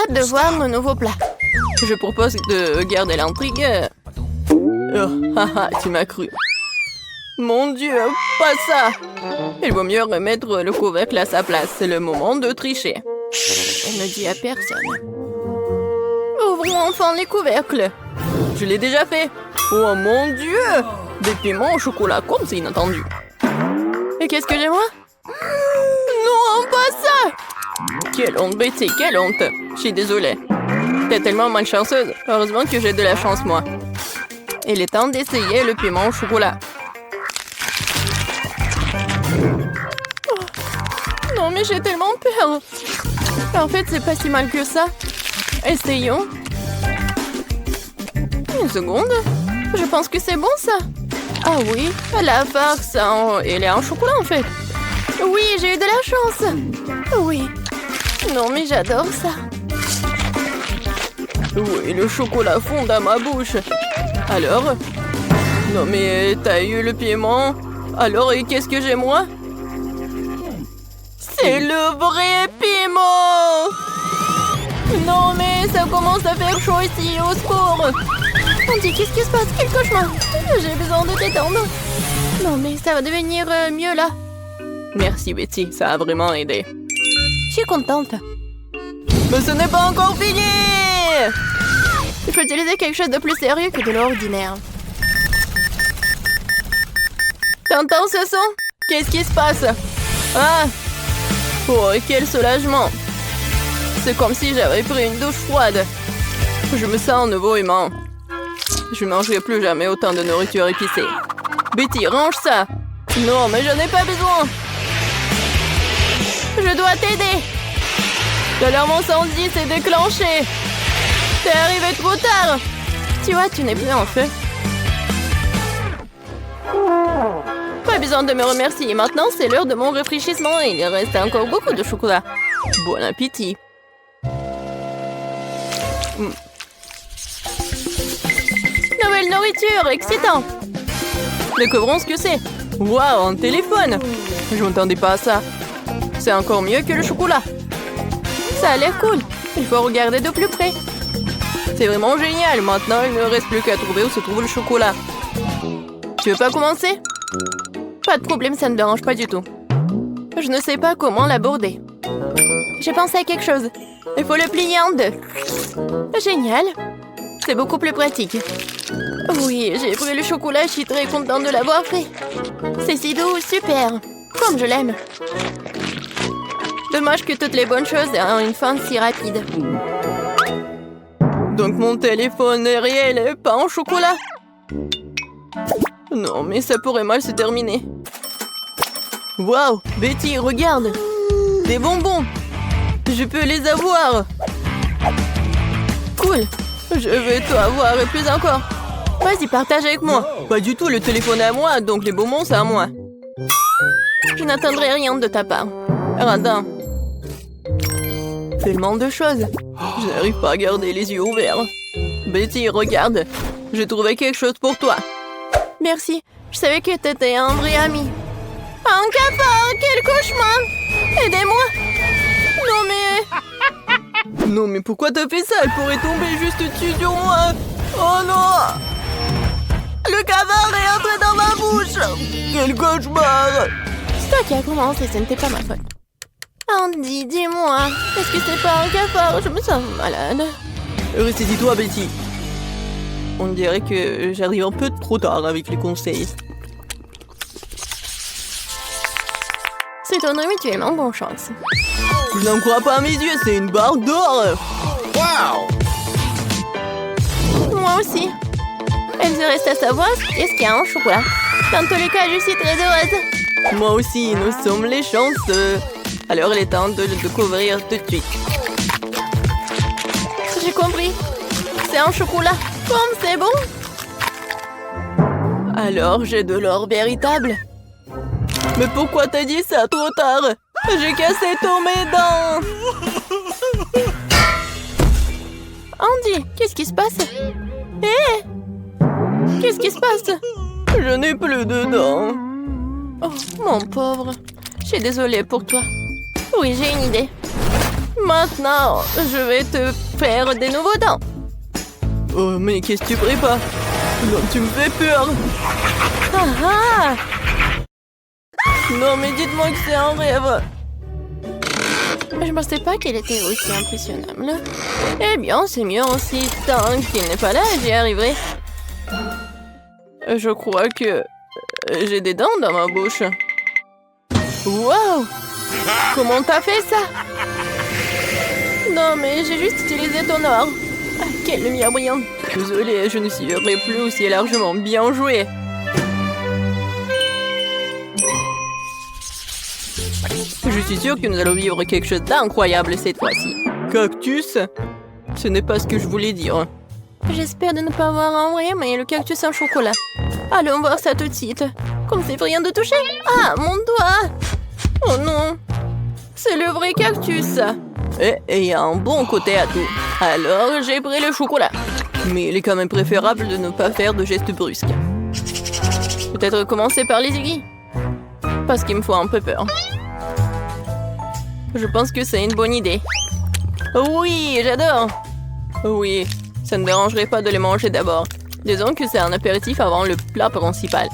hâte de voir mon nouveau plat. Je propose de garder l'intrigue. Oh, haha, tu m'as cru. Mon Dieu, pas ça! Il vaut mieux remettre le couvercle à sa place. C'est le moment de tricher. Elle ne dit à personne. Ouvrons enfin les couvercles. Je l'ai déjà fait. Oh mon Dieu! Des piments au chocolat, comme c'est inattendu. Et qu'est-ce que j'ai moi? Non, pas ça! Quelle honte, Betty, quelle honte! Je suis désolée. T'es tellement malchanceuse. Heureusement que j'ai de la chance, moi. Il est temps d'essayer le piment au chocolat. Oh. Non, mais j'ai tellement peur. En fait, c'est pas si mal que ça. Essayons. Une seconde. Je pense que c'est bon, ça. Ah oui, la farce, elle est en chocolat, en fait. Oui, j'ai eu de la chance. Oui. Non, mais j'adore ça. Oui, le chocolat fond dans ma bouche. Alors? Non, mais t'as eu le piment. Alors, et qu'est-ce que j'ai, moi? C'est le vrai piment! Non, mais ça commence à faire chaud ici, au secours! On dit, qu'est-ce qui se passe? Quel cauchemar! J'ai besoin de détendre. Non, mais ça va devenir mieux, là. Merci, Betty, ça a vraiment aidé. Je suis contente. Mais ce n'est pas encore fini! Il faut utiliser quelque chose de plus sérieux que de l'ordinaire. T'entends ce son? Qu'est-ce qui se passe? Ah! Oh, quel soulagement! C'est comme si j'avais pris une douche froide. Je me sens nouveau humain. Je ne mangerai plus jamais autant de nourriture épicée. Betty, range ça! Non, mais je n'ai pas besoin! Je dois t'aider! L'alarme incendie s'est déclenchée! T'es arrivé trop tard! Tu vois, tu n'es plus en feu. Pas besoin de me remercier. Maintenant, c'est l'heure de mon rafraîchissement et il reste encore beaucoup de chocolat. Bon appétit! Nouvelle nourriture, excitant! Découvrons ce que c'est. Waouh, un téléphone! Je m'attendais pas à ça. C'est encore mieux que le chocolat. Ça a l'air cool. Il faut regarder de plus près. C'est vraiment génial. Maintenant, il ne reste plus qu'à trouver où se trouve le chocolat. Tu veux pas commencer? Pas de problème, ça ne me dérange pas du tout. Je ne sais pas comment l'aborder. J'ai pensé à quelque chose. Il faut le plier en deux. Génial. C'est beaucoup plus pratique. Oui, j'ai pris le chocolat, je suis très contente de l'avoir fait. C'est si doux, super. Comme je l'aime. Dommage que toutes les bonnes choses aient une fin si rapide. Donc mon téléphone est réel et pas en chocolat? Non, mais ça pourrait mal se terminer. Waouh, Betty, regarde. Des bonbons. Je peux les avoir. Cool. Je vais tout avoir et plus encore. Vas-y, partage avec moi. Pas du tout, le téléphone est à moi, donc les bonbons, c'est à moi. Je n'attendrai rien de ta part. Radin. Tellement de choses. Je n'arrive pas à garder les yeux ouverts. Betty, regarde. J'ai trouvé quelque chose pour toi. Merci. Je savais que t'étais un vrai ami. Un cafard, quel cauchemar! Aidez-moi! Non mais... Non mais pourquoi t'as fait ça? Elle pourrait tomber juste dessus sur moi. Oh non! Le cafard est entré dans ma bouche! Quel cauchemar! C'est toi qui as commencé, ce n'était pas ma faute. Andy, dis-moi, est-ce que c'est pas un cafard? Je me sens malade. Ressaisis-toi, Betty. On dirait que j'arrive un peu trop tard avec les conseils. C'est un habituellement bonne chance. Je n'en crois pas à mes yeux, c'est une barre d'or. Wow! Moi aussi. Il me reste à savoir qu'est-ce qu'il y a en chocolat. Dans tous les cas, je suis très heureuse. Moi aussi, nous sommes les chanceux. Alors, il est temps de le découvrir tout de suite. J'ai compris. C'est un chocolat. Comme c'est bon. Alors, j'ai de l'or véritable. Mais pourquoi t'as dit ça trop tard? J'ai cassé tous mes dents. Andy, qu'est-ce qui se passe? Hé! Qu'est-ce qui se passe? Je n'ai plus de dents. Oh, mon pauvre. Je suis désolée pour toi. Oui, j'ai une idée. Maintenant, je vais te faire des nouveaux dents. Oh, mais qu'est-ce que tu prépares? Non, tu me fais peur. Ah ah! Non, mais dites-moi que c'est un rêve. Je ne pensais pas qu'elle était aussi impressionnable. Eh bien, c'est mieux aussi. Tant qu'il n'est pas là, j'y arriverai. Je crois que j'ai des dents dans ma bouche. Wow! Comment t'as fait ça? Non, mais j'ai juste utilisé ton or. Ah, quelle lumière brillante. Désolée, je ne suivrai plus aussi largement. Bien joué. Je suis sûre que nous allons vivre quelque chose d'incroyable cette fois-ci. Cactus? Ce n'est pas ce que je voulais dire. J'espère de ne pas avoir en vrai, mais le cactus en chocolat. Allons voir ça tout de suite. Comme c'est rien de toucher. Ah, mon doigt! Oh non! C'est le vrai cactus. Et il y a un bon côté à tout. Alors, j'ai pris le chocolat. Mais il est quand même préférable de ne pas faire de gestes brusques. Peut-être commencer par les aiguilles. Parce qu'il me faut un peu peur. Je pense que c'est une bonne idée. Oui, j'adore. Oui, ça ne dérangerait pas de les manger d'abord. Disons que c'est un apéritif avant le plat principal.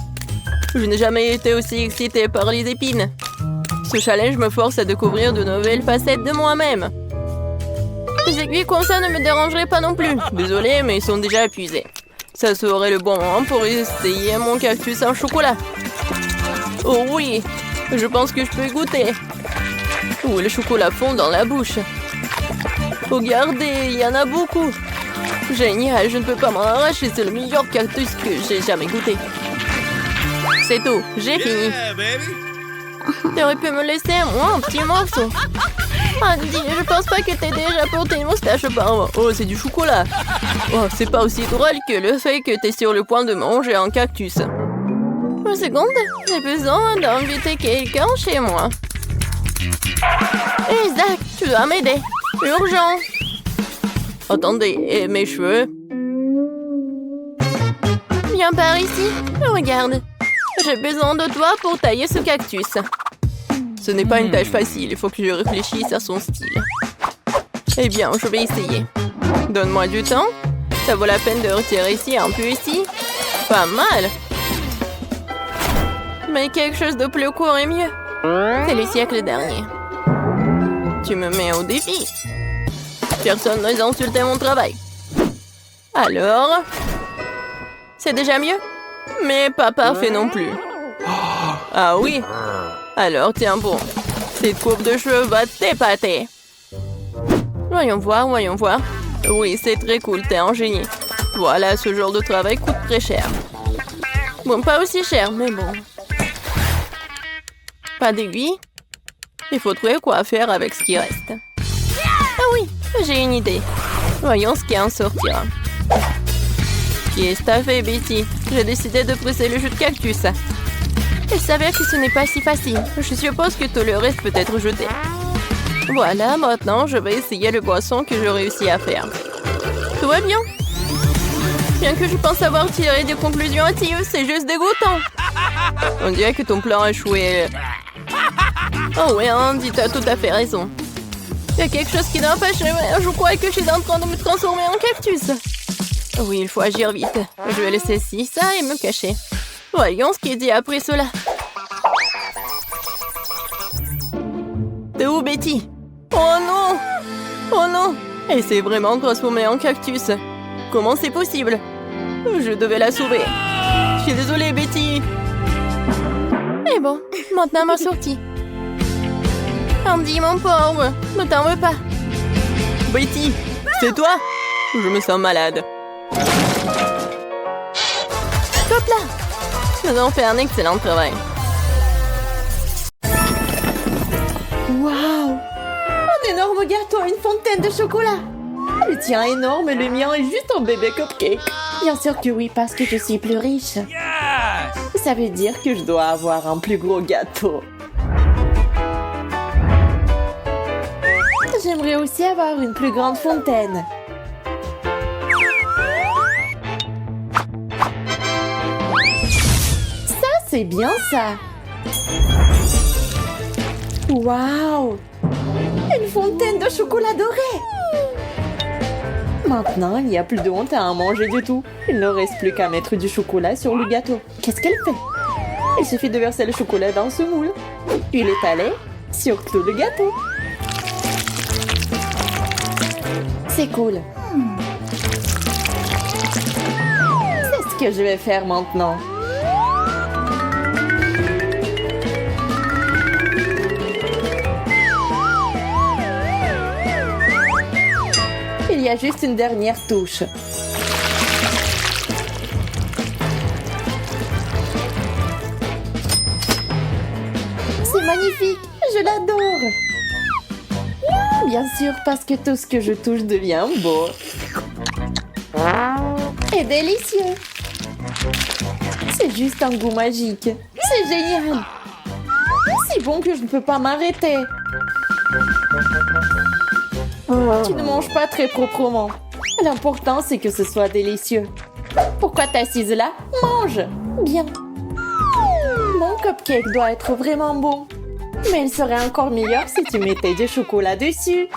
Je n'ai jamais été aussi excitée par les épines. Ce challenge me force à découvrir de nouvelles facettes de moi-même. Les aiguilles comme ça ne me dérangeraient pas non plus. Désolée, mais ils sont déjà épuisés. Ça serait le bon moment pour essayer mon cactus en chocolat. Oh oui, je pense que je peux y goûter. Oh, le chocolat fond dans la bouche. Regardez, il y en a beaucoup. Génial, je ne peux pas m'en arracher. C'est le meilleur cactus que j'ai jamais goûté. C'est tout, j'ai fini. T'aurais pu me laisser moi un petit morceau. Andy, je pense pas que t'aies déjà porté une moustache auparavant. Oh, c'est du chocolat. Oh, c'est pas aussi drôle que le fait que t'es sur le point de manger un cactus. Une seconde, j'ai besoin d'inviter quelqu'un chez moi. Hey Zach, tu dois m'aider. Urgent. Attendez, et mes cheveux? Viens par ici. Regarde. J'ai besoin de toi pour tailler ce cactus. Ce n'est pas une tâche facile. Il faut que je réfléchisse à son style. Eh bien, je vais essayer. Donne-moi du temps. Ça vaut la peine de retirer ici, un peu ici. Pas mal. Mais quelque chose de plus court est mieux. C'est le siècle dernier. Tu me mets au défi. Personne n'ose insulter mon travail. Alors? C'est déjà mieux? Mais pas parfait non plus. Ah oui? Alors tiens bon. Cette coupe de cheveux va t'épater. Voyons voir, voyons voir. Oui, c'est très cool, t'es un génie. Voilà, ce genre de travail coûte très cher. Bon, pas aussi cher, mais bon. Pas d'aiguille? Il faut trouver quoi faire avec ce qui reste. Ah oui, j'ai une idée. Voyons ce qui en sortira. Qu'est-ce que t'as fait, Betty? J'ai décidé de presser le jus de cactus. Il s'avère que ce n'est pas si facile. Je suppose que tout le reste peut être jeté. Voilà, maintenant, je vais essayer le boisson que j'ai réussi à faire. Tout va bien. Bien que je pense avoir tiré des conclusions hâtives, c'est juste dégoûtant. On dirait que ton plan a échoué. Oh oui, Andy, t'as tout à fait raison. Il y a quelque chose qui n'a pas changé. Je crois que je suis en train de me transformer en cactus. Oui, il faut agir vite. Je vais laisser ci, ça et me cacher. Voyons ce qu'il dit après cela. T'es où, Betty? Oh non! Oh non! Elle s'est vraiment transformée en cactus. Comment c'est possible? Je devais la sauver. Je suis désolée, Betty. Mais bon, maintenant ma sortie. Andy, mon pauvre, ne t'en veux pas. Betty, c'est toi? Je me sens malade. Hop là! Nous avons fait un excellent travail. Waouh! Un énorme gâteau, une fontaine de chocolat. Le tien est énorme et le mien est juste un bébé cupcake. Bien sûr que oui, parce que je suis plus riche. Ça veut dire que je dois avoir un plus gros gâteau. J'aimerais aussi avoir une plus grande fontaine. Ça, c'est bien ça. Waouh! Une fontaine de chocolat doré! Maintenant, il n'y a plus de honte à en manger du tout. Il ne reste plus qu'à mettre du chocolat sur le gâteau. Qu'est-ce qu'elle fait? Il suffit de verser le chocolat dans ce moule. Puis l'étaler sur tout le gâteau. C'est cool. C'est ce que je vais faire maintenant. Il y a juste une dernière touche. C'est magnifique, je l'adore. Bien sûr, parce que tout ce que je touche devient beau. Et délicieux. C'est juste un goût magique. C'est génial. Si bon que je ne peux pas m'arrêter. Tu ne manges pas très proprement. L'important, c'est que ce soit délicieux. Pourquoi t'es assise là? Mange! Bien. Mon cupcake doit être vraiment bon. Mais il serait encore meilleur si tu mettais du chocolat dessus.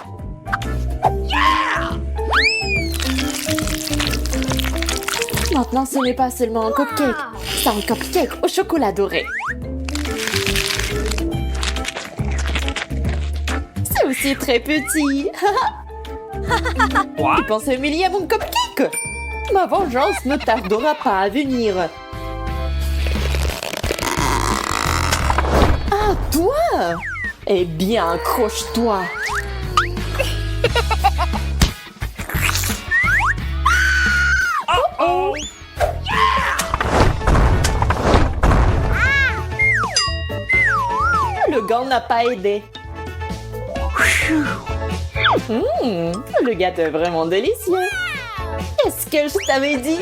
Maintenant, ce n'est pas seulement un cupcake. C'est un cupcake au chocolat doré. C'est aussi très petit. Tu penses humilier mon cupcake? Ma vengeance ne tardera pas à venir. Ah, toi? Eh bien, accroche-toi. Oh! Le gant n'a pas aidé. Le gâteau est vraiment délicieux. Qu'est-ce que je t'avais dit?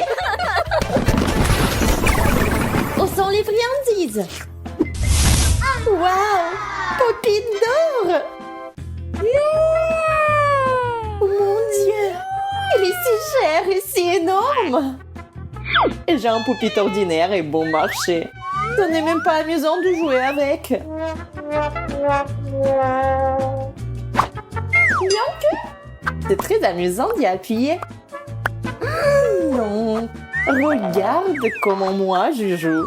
Où sont les friandises? Waouh! Popite d'or! Oh mon Dieu! Il est si cher et si énorme! Et j'ai un popite ordinaire et bon marché. Ce n'est même pas amusant de jouer avec. Bien que... C'est très amusant d'y appuyer. Non. Regarde comment moi je joue.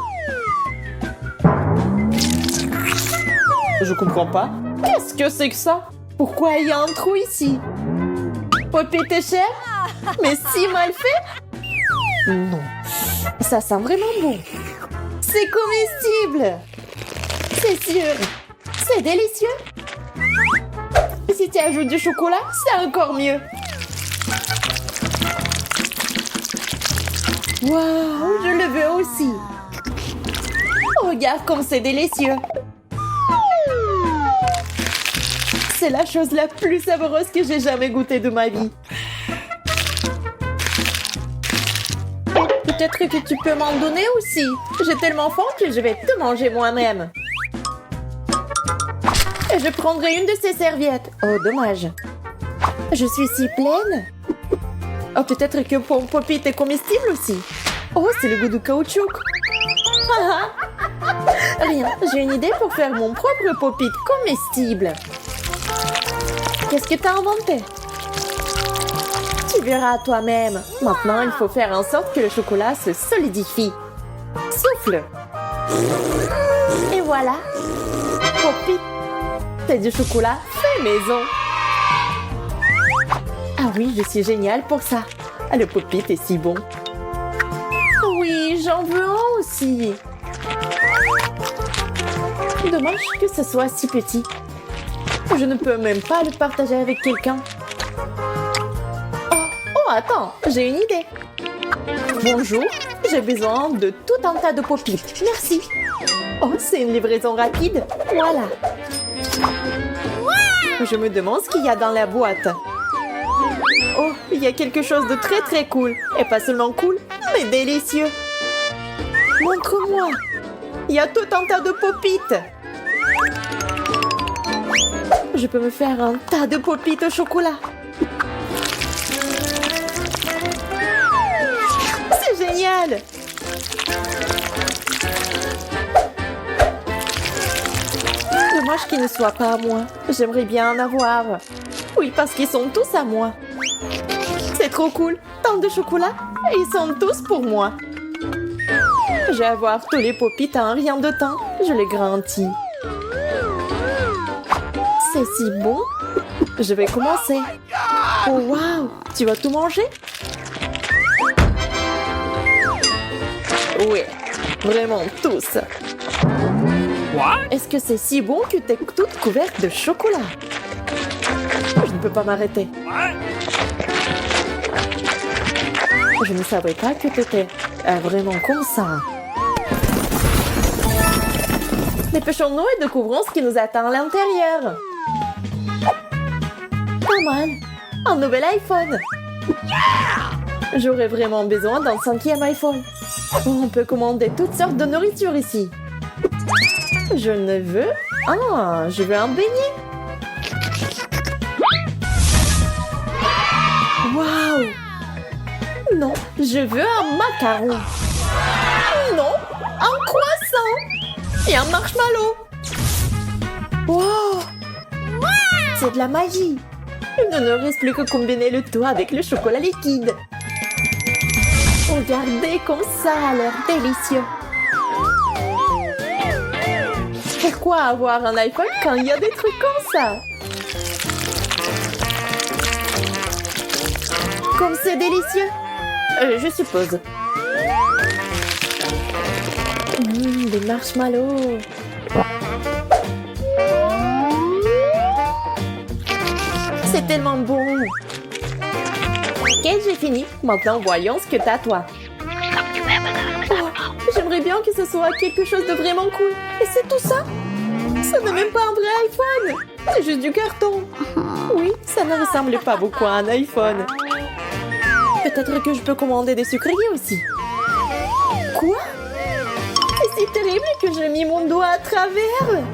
Je comprends pas. Qu'est-ce que c'est que ça? Pourquoi il y a un trou ici? Popite est cher? Mais si mal fait? Non. Ça sent vraiment bon. C'est comestible. C'est sûr. C'est délicieux. Si tu ajoutes du chocolat, c'est encore mieux. Waouh, je le veux aussi. Regarde comme c'est délicieux. C'est la chose la plus savoureuse que j'ai jamais goûtée de ma vie. Peut-être que tu peux m'en donner aussi. J'ai tellement faim que je vais te manger moi-même. Et je prendrai une de ces serviettes. Oh, dommage. Je suis si pleine. Oh, peut-être que mon popite est comestible aussi. Oh, c'est le goût du caoutchouc. Rien, j'ai une idée pour faire mon propre popite comestible. Qu'est-ce que t'as inventé? Tu verras toi-même. Maintenant, il faut faire en sorte que le chocolat se solidifie. Souffle. Et voilà. Popite. C'est du chocolat fait maison. Ah oui, je suis géniale pour ça. Le popite est si bon. Oui, j'en veux un aussi. Dommage que ce soit si petit. Je ne peux même pas le partager avec quelqu'un. Oh, attends, j'ai une idée. Bonjour, j'ai besoin de tout un tas de popites. Merci. Oh, c'est une livraison rapide. Voilà. Je me demande ce qu'il y a dans la boîte. Oh, il y a quelque chose de très très cool. Et pas seulement cool, mais délicieux. Montre-moi. Il y a tout un tas de popites. Je peux me faire un tas de popites au chocolat. C'est génial. dommage qu'ils ne soient pas à moi. J'aimerais bien en avoir. Oui, parce qu'ils sont tous à moi. C'est trop cool. Tant de chocolat et ils sont tous pour moi. Je vais avoir tous les Pop-It en rien de temps. Je les garantis. C'est si bon. Je vais commencer. Oh, waouh! Tu vas tout manger? Oui, vraiment tous. Est-ce que c'est si bon que t'es toute couverte de chocolat? Je ne peux pas m'arrêter. Je ne savais pas que t'étais vraiment comme ça. Dépêchons-nous et découvrons ce qui nous attend à l'intérieur. Pas mal. Un nouvel iPhone. J'aurais vraiment besoin d'un 5e iPhone. On peut commander toutes sortes de nourriture ici. Je ne veux... Ah, je veux un beignet. Waouh! Non, je veux un macaron. Non, un croissant. Et un marshmallow. Wow! C'est de la magie. Il ne nous reste plus que combiner le tout avec le chocolat liquide. Regardez comme ça a l'air délicieux. Pourquoi avoir un iPhone quand il y a des trucs comme ça? Comme c'est délicieux. Je suppose. Des marshmallows. C'est tellement bon. Ok, j'ai fini. Maintenant, voyons ce que t'as, toi. Oh, j'aimerais bien que ce soit quelque chose de vraiment cool. Et c'est tout ça? Ça n'est même pas un vrai iPhone. C'est juste du carton. Oui, ça ne ressemble pas beaucoup à un iPhone. Peut-être que je peux commander des sucreries aussi. Quoi? C'est si terrible que j'ai mis mon doigt à travers.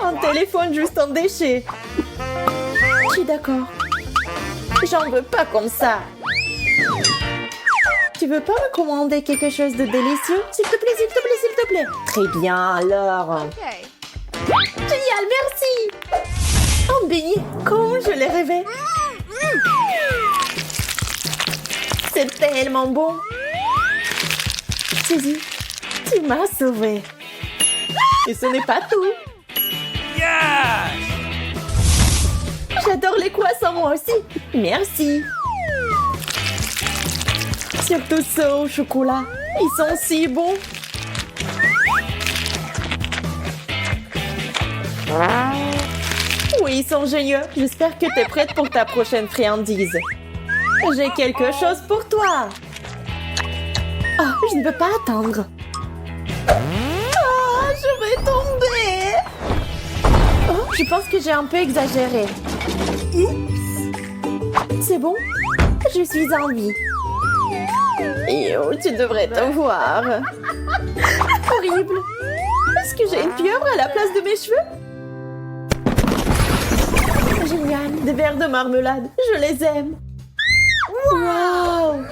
Un téléphone juste en déchet. Je suis d'accord. J'en veux pas comme ça. Tu veux pas me commander quelque chose de délicieux? S'il te plaît, s'il te plaît, s'il te plaît. Très bien, alors. Génial, merci. Un beignet, comme je l'ai rêvé. C'est tellement bon. Suzy, tu m'as sauvée. Et ce n'est pas tout. J'adore les croissants, moi aussi. Merci. Surtout ceux au chocolat. Ils sont si bons. Oui, ils sont géniaux. J'espère que tu es prête pour ta prochaine friandise. J'ai quelque chose pour toi. Oh, je ne peux pas attendre. Oh, je vais tomber. Oh, je pense que j'ai un peu exagéré. C'est bon? Je suis en vie. Yo, tu devrais te voir. Horrible. Est-ce que j'ai une pieuvre à la place de mes cheveux? Génial, des verres de marmelade. Je les aime. Wow!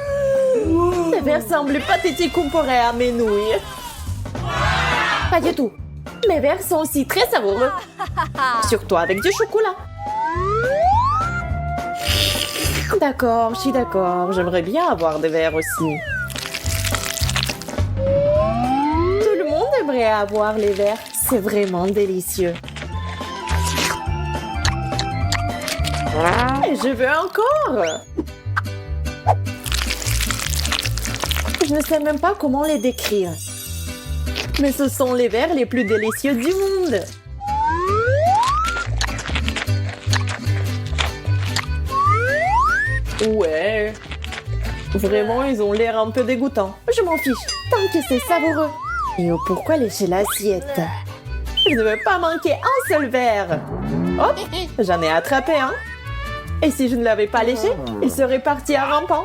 Ces verres semblent pathétiques comparés à mes nouilles. Pas du tout. Mes verres sont aussi très savoureux. Surtout avec du chocolat. D'accord, je suis d'accord. J'aimerais bien avoir des verres aussi. Tout le monde aimerait avoir les verres. C'est vraiment délicieux. Et je veux encore. Je ne sais même pas comment les décrire. Mais ce sont les verres les plus délicieux du monde. Ouais. Vraiment, ils ont l'air un peu dégoûtants. Je m'en fiche, tant que c'est savoureux. Et oh, pourquoi lécher l'assiette? Je ne veux pas manquer un seul verre. Hop, j'en ai attrapé un. Et si je ne l'avais pas léché, il serait parti à rampant.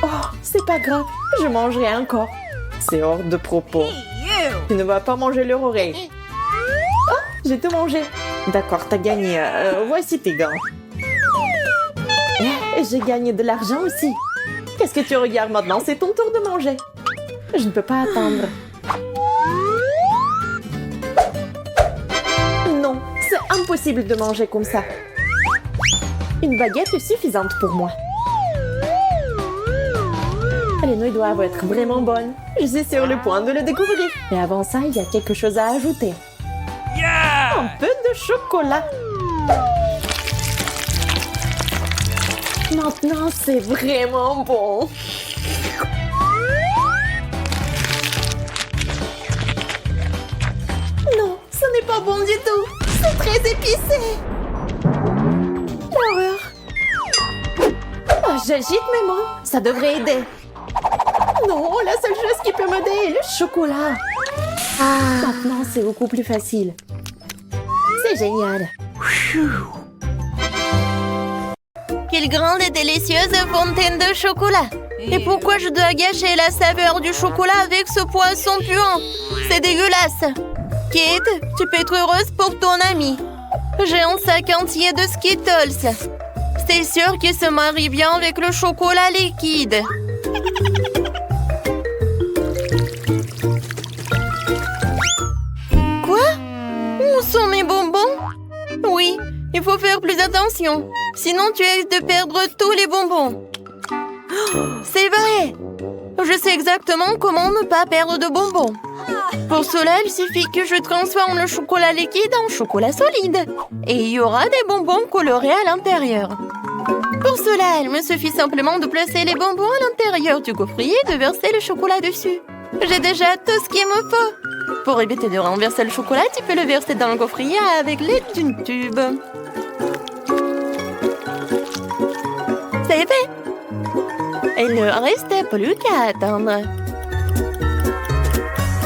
Oh, c'est pas grave, je mangerai encore. C'est hors de propos. Tu ne vas pas manger leur oreille. Oh, j'ai tout mangé. D'accord, t'as gagné. Voici tes gants. Et j'ai gagné de l'argent aussi. Qu'est-ce que tu regardes maintenant? C'est ton tour de manger. Je ne peux pas attendre. impossible de manger comme ça. Une baguette est suffisante pour moi. Les nouilles doivent être vraiment bonnes. Je suis sur le point de le découvrir. Mais avant ça, il y a quelque chose à ajouter. Un peu de chocolat. Maintenant, c'est vraiment bon. Non, ce n'est pas bon du tout. C'est très épicé. L'horreur. Oh, j'agite mes mains. Ça devrait aider. Non, la seule chose qui peut m'aider est le chocolat. Maintenant, c'est beaucoup plus facile. C'est génial. Quelle grande et délicieuse fontaine de chocolat. Et pourquoi je dois gâcher la saveur du chocolat avec ce poisson puant? C'est dégueulasse. Kate, tu peux être heureuse pour ton ami. J'ai un sac entier de Skittles. C'est sûr qu'il se marie bien avec le chocolat liquide. Quoi? Où sont mes bonbons? Oui, il faut faire plus attention. Sinon, tu risques de perdre tous les bonbons. C'est vrai! Je sais exactement comment ne pas perdre de bonbons. Pour cela, il suffit que je transforme le chocolat liquide en chocolat solide. Et il y aura des bonbons colorés à l'intérieur. Pour cela, il me suffit simplement de placer les bonbons à l'intérieur du gaufrier et de verser le chocolat dessus. J'ai déjà tout ce qu'il me faut. Pour éviter de renverser le chocolat, tu peux le verser dans le gaufrier avec l'aide d'une tube. C'est fait! Il ne reste plus qu'à attendre.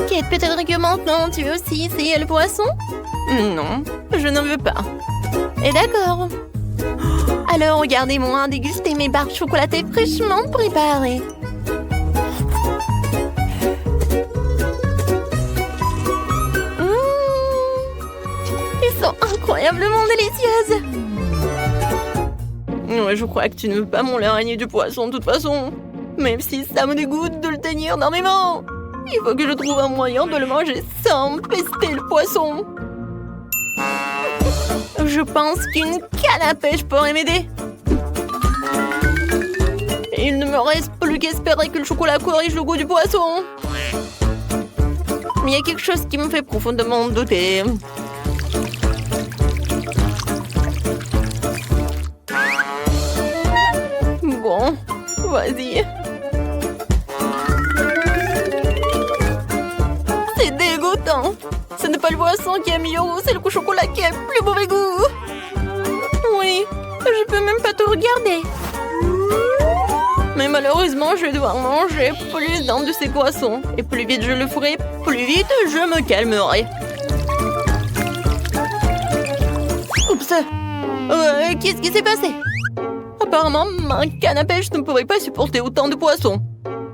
Kate, peut-être que maintenant tu veux aussi essayer le poisson? Non, je n'en veux pas. Et d'accord. Alors regardez-moi déguster mes barres chocolatées fraîchement préparées. Ils sont incroyablement délicieuses. Je crois que tu ne veux pas mon l'araignée du poisson de toute façon. Même si ça me dégoûte de le tenir dans mes mains. Il faut que je trouve un moyen de le manger sans pester le poisson. Je pense qu'une canne à pêche pourrait m'aider. Il ne me reste plus qu'espérer que le chocolat corrige le goût du poisson. Mais il y a quelque chose qui me fait profondément douter. Bon, vas-y. C'est dégoûtant. Ce n'est pas le poisson qui est meilleur goût, c'est le chocolat qui a le plus mauvais goût. Oui, je peux même pas te regarder. Mais malheureusement, je vais devoir manger plus d'un de ces poissons. Et plus vite je le ferai, plus vite je me calmerai. Oups. Qu'est-ce qui s'est passé? Apparemment, ma canne à pêche ne pourrait pas supporter autant de poissons.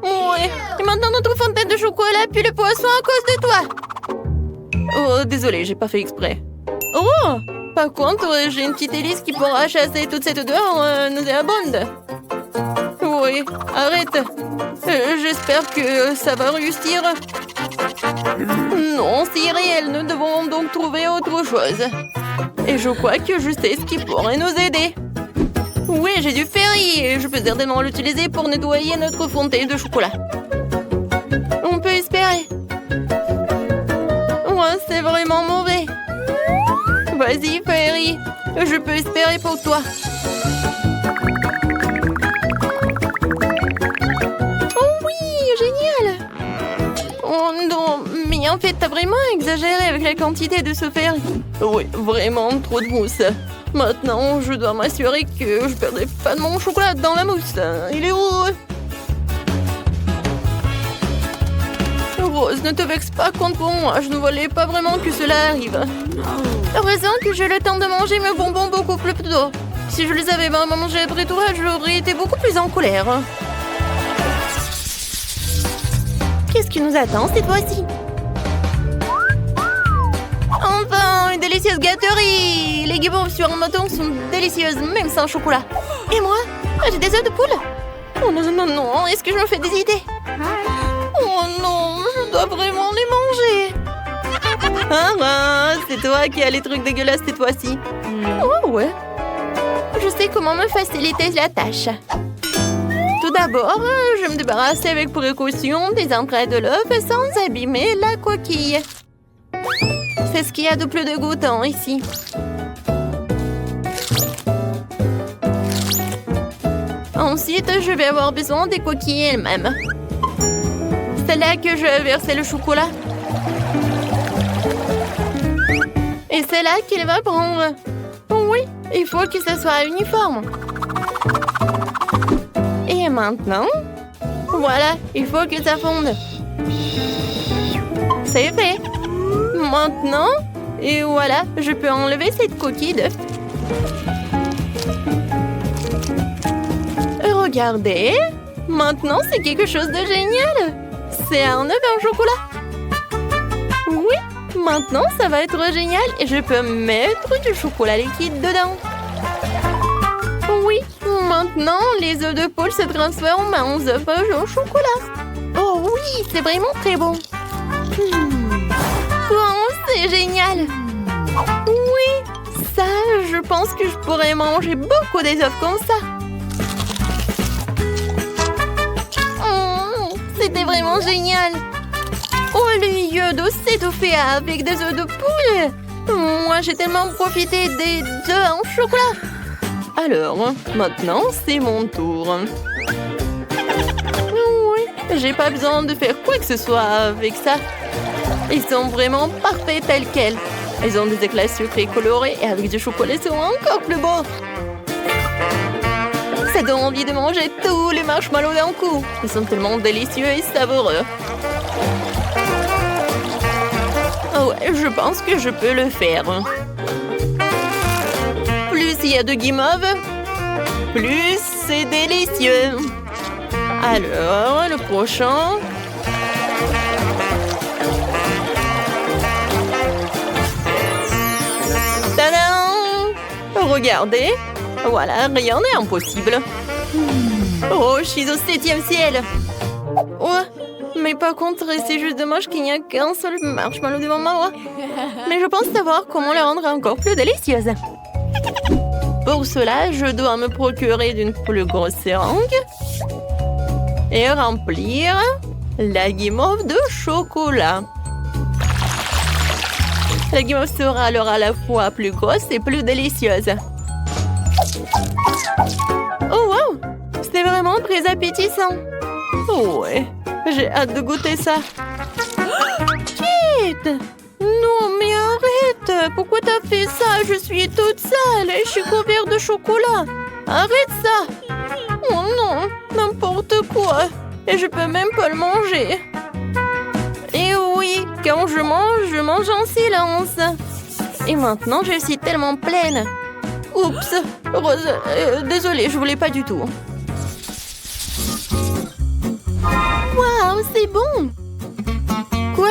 Ouais, et maintenant notre fontaine de chocolat pue le poisson à cause de toi. Oh, désolé, j'ai pas fait exprès. Oh, par contre, j'ai une petite hélice qui pourra chasser toute cette odeur nauséabonde. Oui, arrête. J'espère que ça va réussir. Non, c'est irréel, nous devons donc trouver autre chose. Et je crois que je sais ce qui pourrait nous aider. Oui, j'ai du ferry et je peux certainement l'utiliser pour nettoyer notre fontaine de chocolat. On peut espérer. Ouais, c'est vraiment mauvais. Vas-y, Ferry. Je peux espérer pour toi. Oh oui, génial. Oh non, mais en fait, t'as vraiment exagéré avec la quantité de ce Ferry. Oui, vraiment trop de mousse. Maintenant, je dois m'assurer que je perdrai pas de mon chocolat dans la mousse. Il est où? Rose, ne te vexe pas contre moi. Je ne voulais pas vraiment que cela arrive. Heureusement que j'ai le temps de manger mes bonbons beaucoup plus tôt. Si je les avais vraiment mangés après toi, j'aurais été beaucoup plus en colère. Qu'est-ce qui nous attend cette fois-ci? Enfin, une délicieuse gâterie! Les guimauves sur un bâton sont délicieuses, même sans chocolat. Et moi? J'ai des œufs de poule? Oh non, non, non, est-ce que je me fais des idées? Oh non, je dois vraiment les manger. Ah, c'est toi qui as les trucs dégueulasses cette fois-ci. Oh ouais. Je sais comment me faciliter la tâche. Tout d'abord, je me débarrasse avec précaution des entrailles de l'œuf sans abîmer la coquille. C'est ce qu'il y a de plus dégoûtant ici. Ensuite, je vais avoir besoin des coquilles elles-mêmes. C'est là que je vais verser le chocolat. Et c'est là qu'il va prendre. Oui, il faut que ce soit uniforme. Et maintenant, voilà, il faut que ça fonde. C'est fait. Maintenant, et voilà, je peux enlever cette coquille d'œuf. Regardez, maintenant c'est quelque chose de génial. C'est un œuf en chocolat. Oui, maintenant ça va être génial et je peux mettre du chocolat liquide dedans. Oui, maintenant les œufs de poule se transforment en œufs au chocolat. Oh oui, c'est vraiment très bon. Oh, c'est génial. Oui, ça, je pense que je pourrais manger beaucoup des œufs comme ça. C'était vraiment génial. Au lieu de s'étouffer avec des œufs de poule, moi j'ai tellement profité des œufs en chocolat. Alors, maintenant c'est mon tour. Oui, j'ai pas besoin de faire quoi que ce soit avec ça. Ils sont vraiment parfaits tels quels. Ils ont des éclats sucrés colorés et avec du chocolat ils sont encore plus beaux. Ça donne envie de manger tous les marshmallows d'un coup. Ils sont tellement délicieux et savoureux. Oh ouais, je pense que je peux le faire. Plus il y a de guimauve, plus c'est délicieux. Alors, le prochain. Tadam! Regardez. Voilà, rien n'est impossible. Oh, je suis au 7e ciel. Oh, mais par contre, c'est juste dommage qu'il n'y a qu'un seul marshmallow devant moi. Mais je pense savoir comment le rendre encore plus délicieuse. Pour cela, je dois me procurer d'une plus grosse seringue et remplir la guimauve de chocolat. La guimauve sera alors à la fois plus grosse et plus délicieuse. Oh wow! C'est vraiment très appétissant. Oh ouais, j'ai hâte de goûter ça. Kate! Non mais arrête! Pourquoi t'as fait ça? Je suis toute sale et je suis couverte de chocolat. Arrête ça! Oh non, n'importe quoi. Et je peux même pas le manger. Et oui, quand je mange en silence. Et maintenant, je suis tellement pleine. Oups, Rose, désolée, je voulais pas du tout. Waouh, c'est bon. Quoi?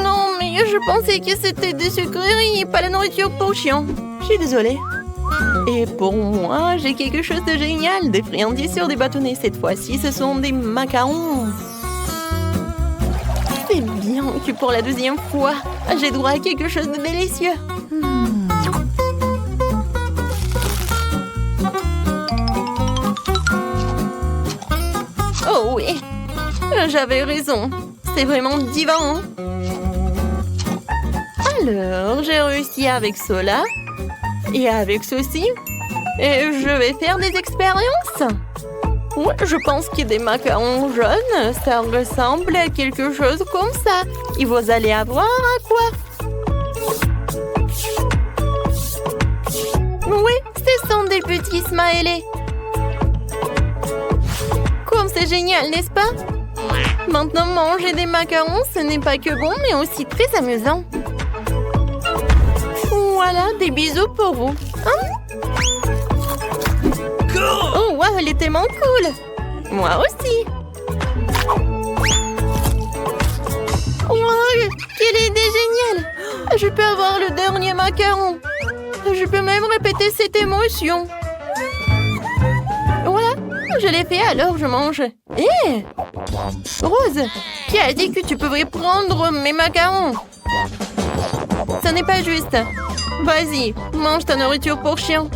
Non, mais je pensais que c'était des sucreries et pas la nourriture potion. Je suis désolée. Et pour moi, j'ai quelque chose de génial, des friandises sur des bâtonnets. Cette fois-ci, ce sont des macarons. C'est bien que pour la 2e fois, j'ai droit à quelque chose de délicieux. Oh oui, j'avais raison. C'est vraiment divin. Alors, j'ai réussi avec cela et avec ceci. Et je vais faire des expériences. Ouais, je pense que des macarons jaunes, ça ressemble à quelque chose comme ça. Et vous allez avoir à quoi? Oui, ce sont des petits smileys. Comme c'est génial, n'est-ce pas? Maintenant, manger des macarons, ce n'est pas que bon, mais aussi très amusant. Voilà, des bisous pour vous. Hein? Oh, wow, elle est tellement cool. Moi aussi. Wow, quelle idée géniale. Je peux avoir le dernier macaron. Je peux même répéter cette émotion. Voilà, je l'ai fait, alors je mange. Hé! Rose, qui a dit que tu pourrais prendre mes macarons? Ce n'est pas juste. Vas-y, mange ta nourriture pour chien.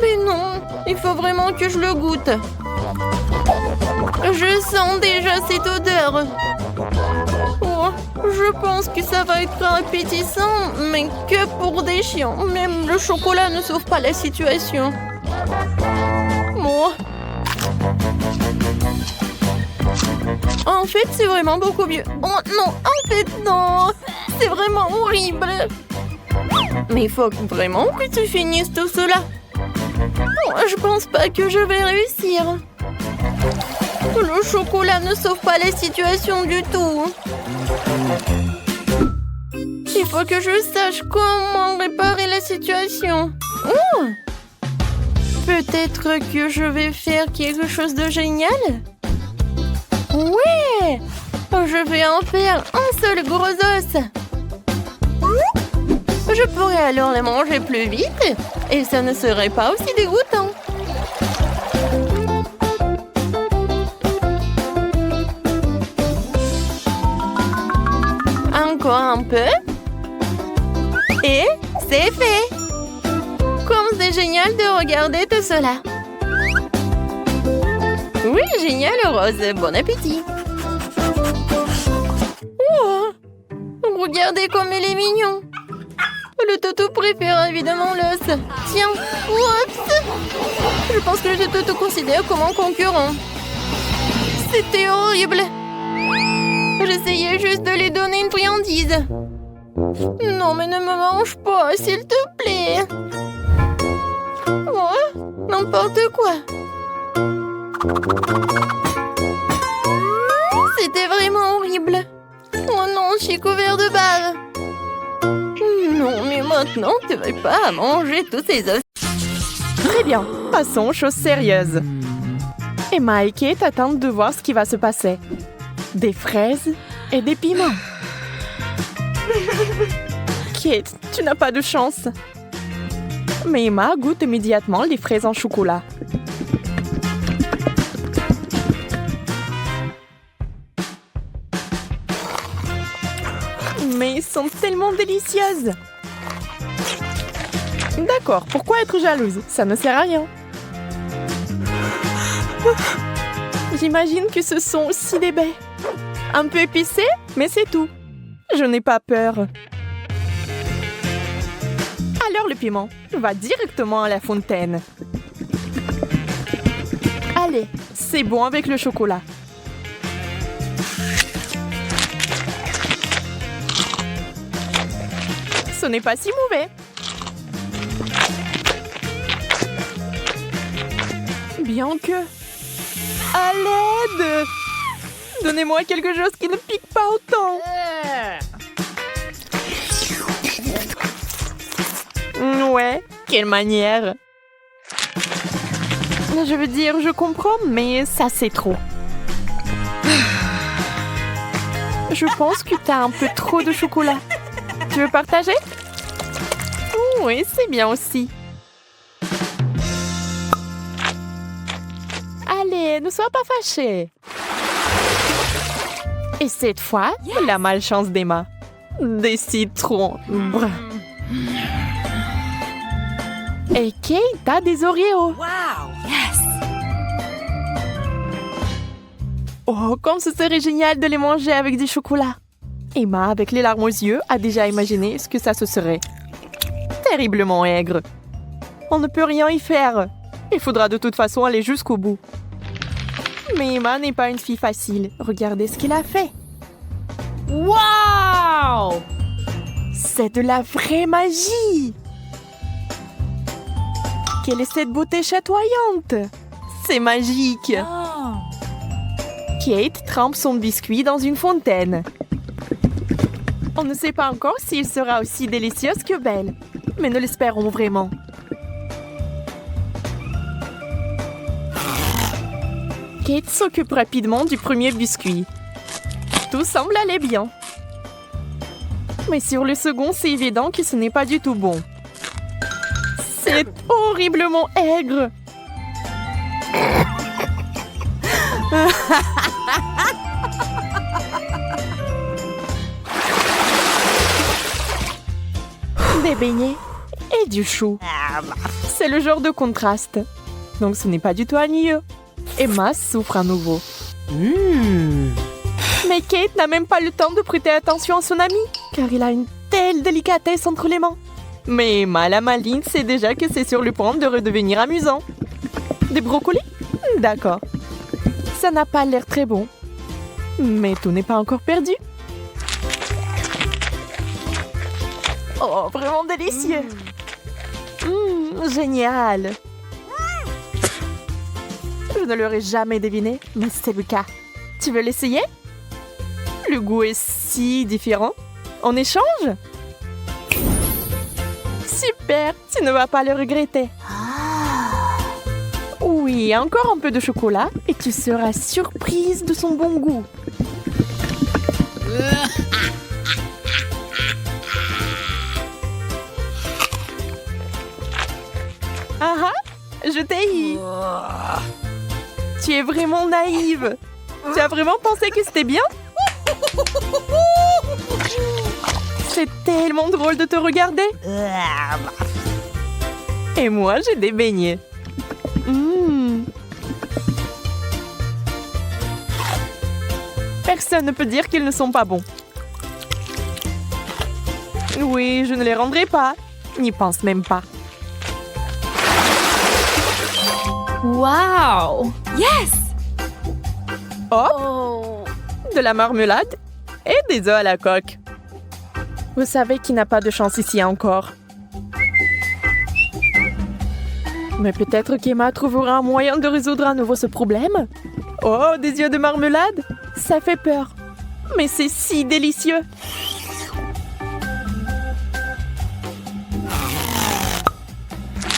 Mais non, il faut vraiment que je le goûte. Je sens déjà cette odeur. Oh, je pense que ça va être appétissant, mais que pour des chiens. Même le chocolat ne sauve pas la situation. Moi. En fait, c'est vraiment beaucoup mieux. Oh non, en fait, non. C'est vraiment horrible. Mais il faut vraiment que tu finisses tout cela. Oh, je pense pas que je vais réussir. Le chocolat ne sauve pas la situation du tout. Il faut que je sache comment réparer la situation. Oh! Peut-être que je vais faire quelque chose de génial? Ouais! Je vais en faire un seul gros os. Je pourrais alors les manger plus vite et ça ne serait pas aussi dégoûtant. Encore un peu. Et c'est fait. Comme c'est génial de regarder tout cela. Oui, génial, Rose. Bon appétit. Oh, regardez comme il est mignon. Le toutou préfère évidemment l'os. Tiens, what? Je pense que le toutou considère comme un concurrent. C'était horrible. J'essayais juste de lui donner une friandise. Non, mais ne me mange pas, s'il te plaît. Oh, n'importe quoi. C'était vraiment horrible. Oh non, je suis couvert de bave. Non, mais maintenant, tu ne vas pas manger tous ces os. Très bien, passons aux choses sérieuses. Emma et Kate attendent de voir ce qui va se passer. Des fraises et des piments. Kate, tu n'as pas de chance. Mais Emma goûte immédiatement les fraises en chocolat. Mais elles sont tellement délicieuses. D'accord, pourquoi être jalouse? Ça ne sert à rien. J'imagine que ce sont aussi des baies. Un peu épicé, mais c'est tout. Je n'ai pas peur. Alors le piment va directement à la fontaine. Allez, c'est bon avec le chocolat. Ce n'est pas si mauvais. Bien que... À l'aide! Donnez-moi quelque chose qui ne pique pas autant. Ouais, quelle manière. Je veux dire, je comprends, mais ça c'est trop. Je pense que t'as un peu trop de chocolat. Tu veux partager? Oui, c'est bien aussi. Allez, ne sois pas fâchée. Et cette fois, la malchance d'Emma. Des citrons bruns. Et Kate a des Oreos. Wow! Yes! Oh, comme ce serait génial de les manger avec du chocolat. Emma, avec les larmes aux yeux, a déjà imaginé ce que ça se serait. Terriblement aigre. On ne peut rien y faire. Il faudra de toute façon aller jusqu'au bout. Mais Emma n'est pas une fille facile. Regardez ce qu'il a fait. Wow! C'est de la vraie magie! Quelle est cette beauté chatoyante? C'est magique! Oh. Kate trempe son biscuit dans une fontaine. On ne sait pas encore s'il sera aussi délicieux que belle, mais nous l'espérons vraiment. Kate s'occupe rapidement du premier biscuit. Tout semble aller bien. Mais sur le second, c'est évident que ce n'est pas du tout bon. C'est horriblement aigre. des beignets et du chou. C'est le genre de contraste. Donc ce n'est pas du tout ennuyeux. Emma souffre à nouveau. Mais Kate n'a même pas le temps de prêter attention à son ami, car il a une telle délicatesse entre les mains. Mais Emma, la maligne, sait déjà que c'est sur le point de redevenir amusant. Des brocolis? D'accord. Ça n'a pas l'air très bon. Mais tout n'est pas encore perdu. Oh, vraiment délicieux. Génial. Je ne l'aurais jamais deviné, mais c'est le cas. Tu veux l'essayer? Le goût est si différent. On échange? Super, tu ne vas pas le regretter. Oui, encore un peu de chocolat et tu seras surprise de son bon goût. Ah ah, je t'ai eu. Tu es vraiment naïve. Tu as vraiment pensé que c'était bien? C'est tellement drôle de te regarder. Et moi, j'ai des beignets. Personne ne peut dire qu'ils ne sont pas bons. Oui, je ne les rendrai pas. N'y pense même pas. Wow! Yes! Hop! Oh! De la marmelade et des œufs à la coque. Vous savez qui n'a pas de chance ici encore. Mais peut-être qu'Emma trouvera un moyen de résoudre à nouveau ce problème. Oh, des yeux de marmelade? Ça fait peur. Mais c'est si délicieux.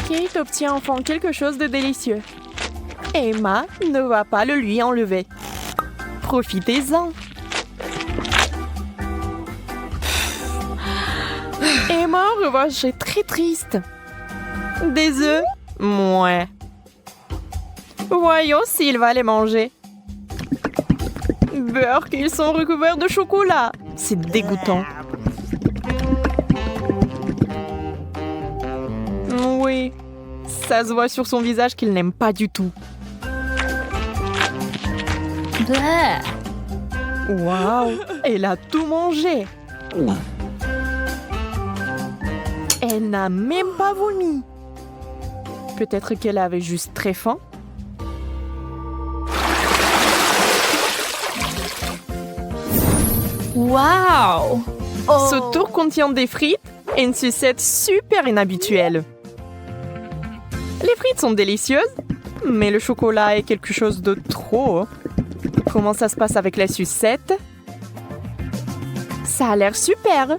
Kate obtient enfin quelque chose de délicieux. Emma ne va pas le lui enlever. Profitez-en. Emma, en revanche, est très triste. Des œufs? Mouais. Voyons s'il va les manger. Beurre qu'ils sont recouverts de chocolat. C'est dégoûtant. Oui, ça se voit sur son visage qu'il n'aime pas du tout. Waouh, elle a tout mangé. Elle n'a même pas vomi. Peut-être qu'elle avait juste très faim. Wow! Ce tour contient des frites et une sucette super inhabituelle. Les frites sont délicieuses, mais le chocolat est quelque chose de trop. Comment ça se passe avec la sucette? Ça a l'air super.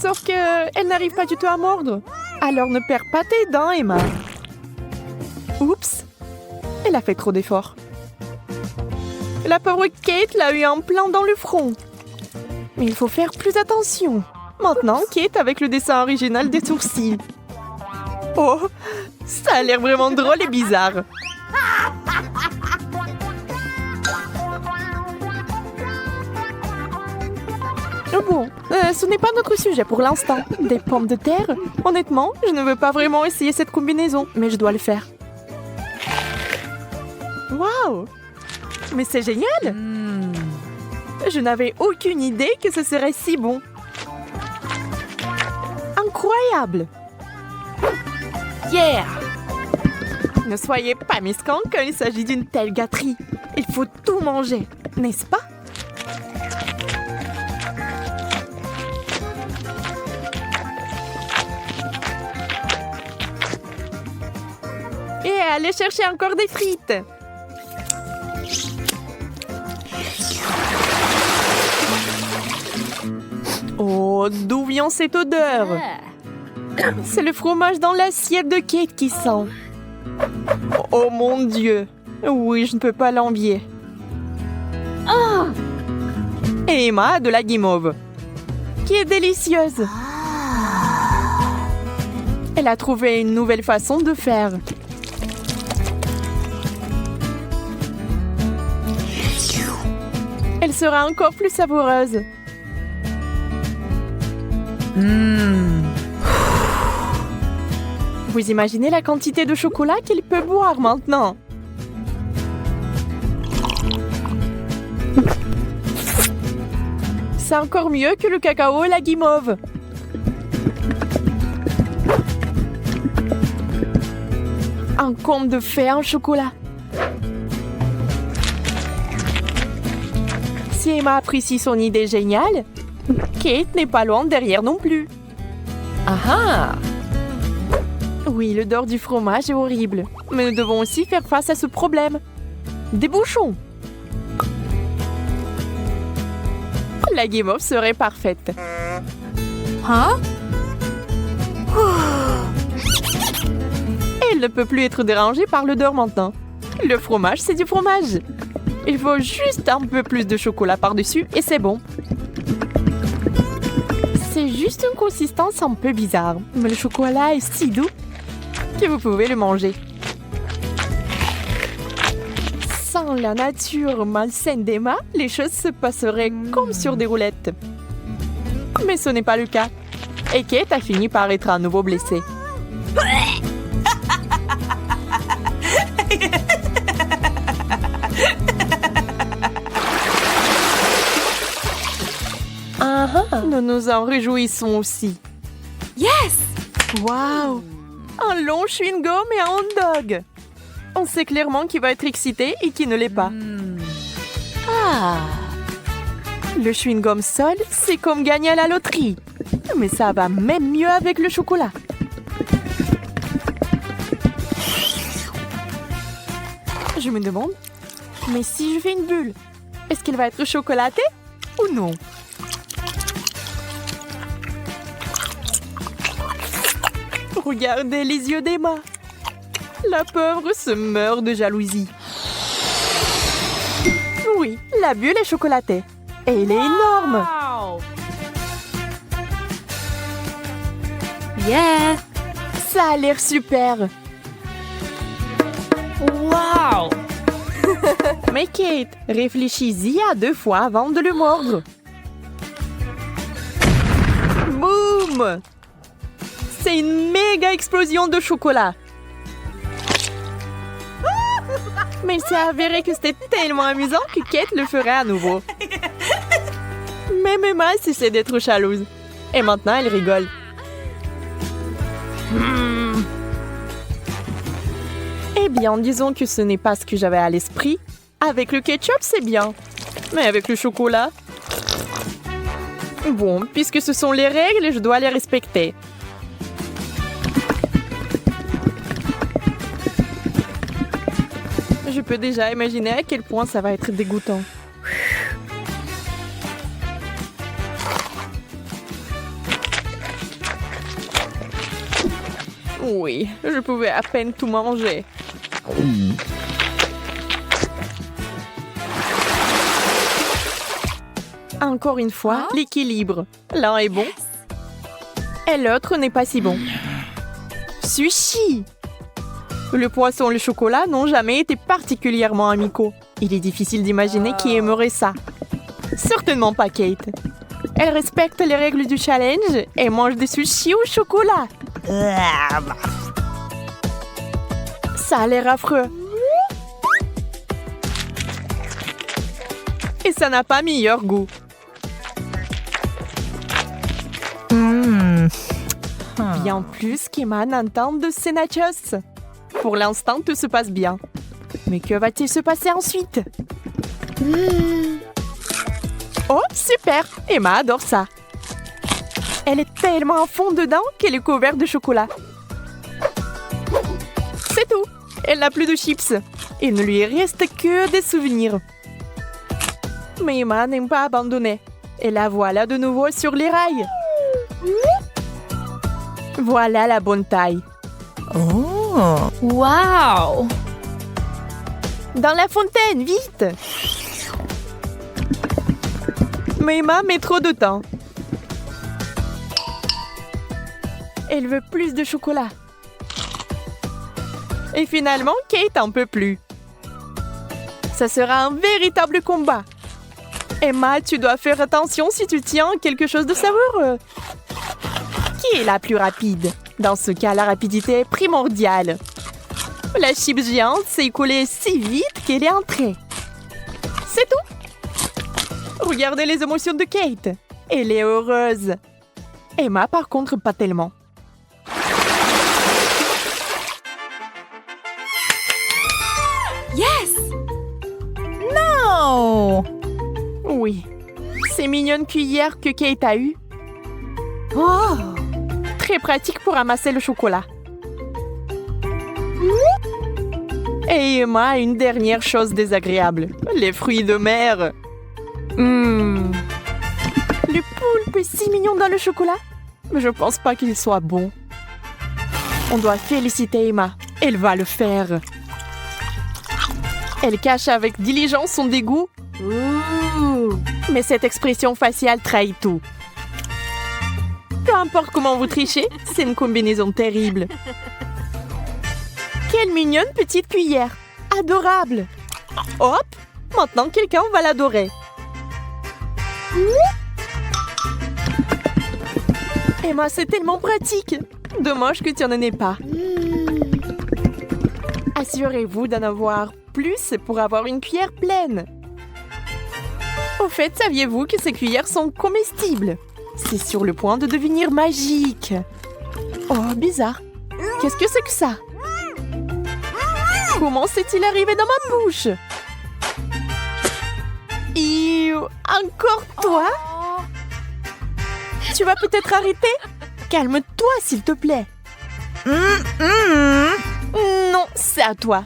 Sauf que elle n'arrive pas du tout à mordre. Alors ne perds pas tes dents, Emma. Oups, elle a fait trop d'efforts. La pauvre Kate l'a eu en plein dans le front. Mais il faut faire plus attention. Maintenant, Kate avec le dessin original des sourcils. Oh, ça a l'air vraiment drôle et bizarre. Bon, ce n'est pas notre sujet pour l'instant. Des pommes de terre? Honnêtement, je ne veux pas vraiment essayer cette combinaison, mais je dois le faire. Waouh! Mais c'est génial! Je n'avais aucune idée que ce serait si bon. Incroyable! Yeah! Ne soyez pas mesquins quand il s'agit d'une telle gâterie. Il faut tout manger, n'est-ce pas? Et allez chercher encore des frites. Oh, d'où vient cette odeur? C'est le fromage dans l'assiette de Kate qui sent. Oh mon Dieu. Oui, je ne peux pas l'envier. Et Emma a de la guimauve, qui est délicieuse. Elle a trouvé une nouvelle façon de faire. Elle sera encore plus savoureuse. Vous imaginez la quantité de chocolat qu'il peut boire maintenant? C'est encore mieux que le cacao et la guimauve. Un conte de fées en chocolat. Si Emma apprécie son idée géniale, Kate n'est pas loin derrière non plus. Ah ah! Oui, l'odeur du fromage est horrible, mais nous devons aussi faire face à ce problème. Des bouchons! La guimauve serait parfaite. Hein? Elle ne peut plus être dérangée par l'odeur maintenant. Le fromage, c'est du fromage. Il faut juste un peu plus de chocolat par-dessus et c'est bon. C'est juste une consistance un peu bizarre, mais le chocolat est si doux que vous pouvez le manger. Sans la nature malsaine d'Emma, les choses se passeraient comme sur des roulettes. Mais ce n'est pas le cas. Et Kate a fini par être à nouveau blessée. Nous nous en réjouissons aussi. Yes! Waouh! Un long chewing-gum et un hot dog. On sait clairement qui va être excité et qui ne l'est pas. Ah! Le chewing-gum seul, c'est comme gagner à la loterie. Mais ça va même mieux avec le chocolat. Je me demande, mais si je fais une bulle, est-ce qu'elle va être chocolatée ou non? Regardez les yeux d'Emma. La pauvre se meurt de jalousie. Oui, la bulle est chocolatée. Et elle est énorme. Yeah! Ça a l'air super. Wow! Mais Kate, réfléchis-y à 2 fois avant de le mordre. Boum! C'est une méga explosion de chocolat. Mais il s'est avéré que c'était tellement amusant que Kate le ferait à nouveau. Même Emma cessait d'être jalouse. Et maintenant, elle rigole. Eh bien, disons que ce n'est pas ce que j'avais à l'esprit. Avec le ketchup, c'est bien. Mais avec le chocolat... Bon, puisque ce sont les règles, je dois les respecter. Je peux déjà imaginer à quel point ça va être dégoûtant. Oui, je pouvais à peine tout manger. Encore une fois, l'équilibre. L'un est bon et l'autre n'est pas si bon. Sushi! Le poisson et le chocolat n'ont jamais été particulièrement amicaux. Il est difficile d'imaginer qui aimerait ça. Certainement pas Kate. Elle respecte les règles du challenge et mange des sushis au chocolat. Ça a l'air affreux. Et ça n'a pas meilleur goût. Bien plus qu'Emma n'entend de ces nachos. Pour l'instant, tout se passe bien. Mais que va-t-il se passer ensuite? Oh, super! Emma adore ça. Elle est tellement à fond dedans qu'elle est couverte de chocolat. C'est tout. Elle n'a plus de chips. Il ne lui reste que des souvenirs. Mais Emma n'aime pas abandonner. Et la voilà de nouveau sur les rails. Voilà la bonne taille. Oh! Wow! Dans la fontaine, vite! Mais Emma met trop de temps. Elle veut plus de chocolat. Et finalement, Kate en peut plus. Ça sera un véritable combat. Emma, tu dois faire attention si tu tiens quelque chose de savoureux. Qui est la plus rapide? Dans ce cas, la rapidité est primordiale. La chips géante s'est écoulée si vite qu'elle est entrée. C'est tout. Regardez les émotions de Kate. Elle est heureuse. Emma, par contre, pas tellement. Yes! Non! Oui. Ces mignonnes cuillères que Kate a eues. Oh! Très pratique pour ramasser le chocolat. Et Emma a une dernière chose désagréable. Les fruits de mer. Le poulpe est si mignon dans le chocolat. Mais je pense pas qu'il soit bon. On doit féliciter Emma. Elle va le faire. Elle cache avec diligence son dégoût. Mais cette expression faciale trahit tout. Peu importe comment vous trichez, c'est une combinaison terrible. Quelle mignonne petite cuillère. Adorable. Hop, maintenant quelqu'un va l'adorer. Emma, c'est tellement pratique. Dommage que tu n'en aies pas. Assurez-vous d'en avoir plus pour avoir une cuillère pleine. Au fait, saviez-vous que ces cuillères sont comestibles? C'est sur le point de devenir magique. Oh, bizarre. Qu'est-ce que c'est que ça? Comment s'est-il arrivé dans ma bouche? Encore toi? Tu vas peut-être arrêter? Calme-toi, s'il te plaît. Non, c'est à toi.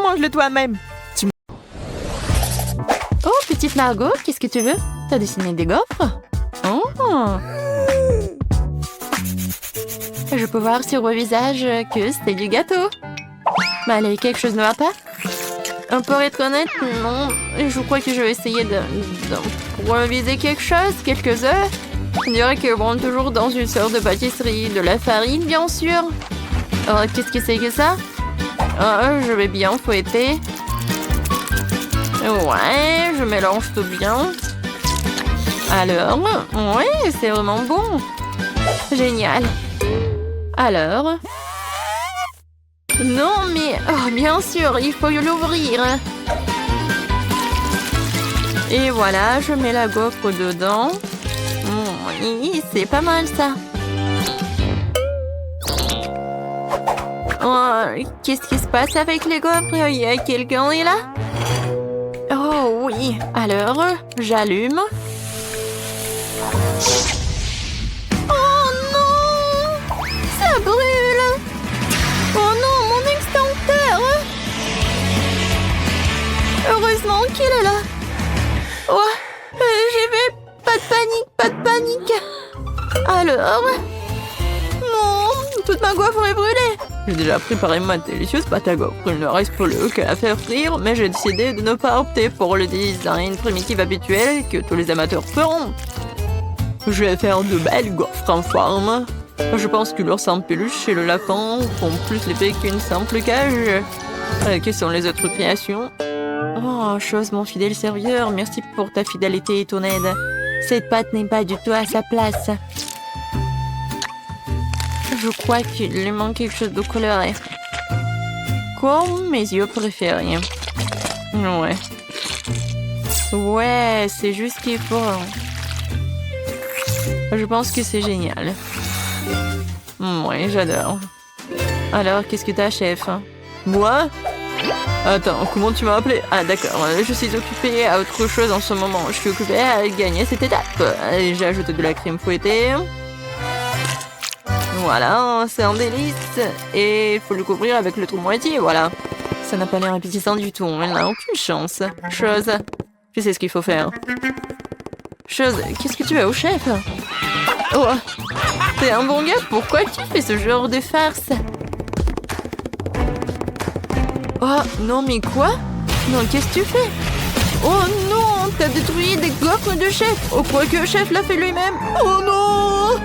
Mange-le toi-même. Oh, petite Margot, qu'est-ce que tu veux? T'as dessiné des gaufres? Oh! Je peux voir sur vos visages que c'était du gâteau. Mais allez, quelque chose ne va pas? Pour être honnête, non. Je crois que je vais essayer d'improviser quelque chose, quelques œufs. On dirait que bon, toujours dans une sorte de pâtisserie, de la farine, bien sûr. Oh, qu'est-ce que c'est que ça? Oh, je vais bien fouetter. Ouais, je mélange tout bien. Alors, ouais, c'est vraiment bon. Génial. Alors... Non, mais... Oh, bien sûr, il faut l'ouvrir. Et voilà, je mets la gaufre dedans. Oui, c'est pas mal, ça. Oh, qu'est-ce qui se passe avec les gaufres? Il y a quelqu'un est là? Oh, oui. Alors, j'allume. Oh, non! Ça brûle! Oh non, mon extincteur! Heureusement qu'il est là. Oh, j'y vais. Pas de panique. Alors... Non, toute ma gaufre est brûlée. J'ai déjà préparé ma délicieuse pâte à gaufre. Il ne reste plus qu'à la faire frire, mais j'ai décidé de ne pas opter pour le design primitif habituel que tous les amateurs feront. Je vais faire de belles gaufres en forme. Je pense que l'ours en peluche et le lapin font plus l'effet qu'une simple cage. Quelles sont les autres créations? Oh, chose, mon fidèle serviteur, merci pour ta fidélité et ton aide. Cette pâte n'est pas du tout à sa place. Je crois qu'il lui manque quelque chose de coloré. Comme mes yeux préférés. Ouais. Ouais, c'est juste qu'il faut... Je pense que c'est génial. Ouais, j'adore. Alors, qu'est-ce que t'as, chef? Moi? Attends, comment tu m'as appelé? Ah, d'accord. Je suis occupée à autre chose en ce moment. Je suis occupée à gagner cette étape. J'ai ajouté de la crème fouettée. Voilà, c'est un délice. Et il faut le couvrir avec le trou moitié, voilà. Ça n'a pas l'air appétissant du tout. Elle n'a aucune chance. Chose, je sais ce qu'il faut faire. Chose, qu'est-ce que tu as au chef? Oh, t'es un bon gars, pourquoi tu fais ce genre de farce? Oh, non, mais quoi? Non, qu'est-ce que tu fais? Oh non, t'as détruit des gaufres de chef. Oh, quoi que le chef l'a fait lui-même. Oh non!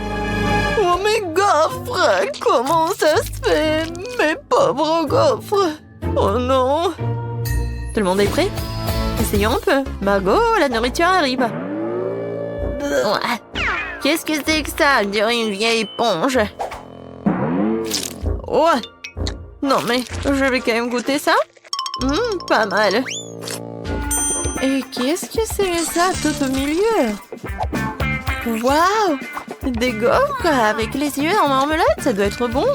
Oh, mes gaufres! Comment ça se fait? Mes pauvres gaufres! Oh non! Tout le monde est prêt? Essayons un peu. Margot, la nourriture arrive. Qu'est-ce que c'est que ça? On dirait une vieille éponge. Oh! Non, mais je vais quand même goûter ça. Pas mal. Et qu'est-ce que c'est ça tout au milieu? Waouh! Des gaufres avec les yeux en marmelade, ça doit être bon.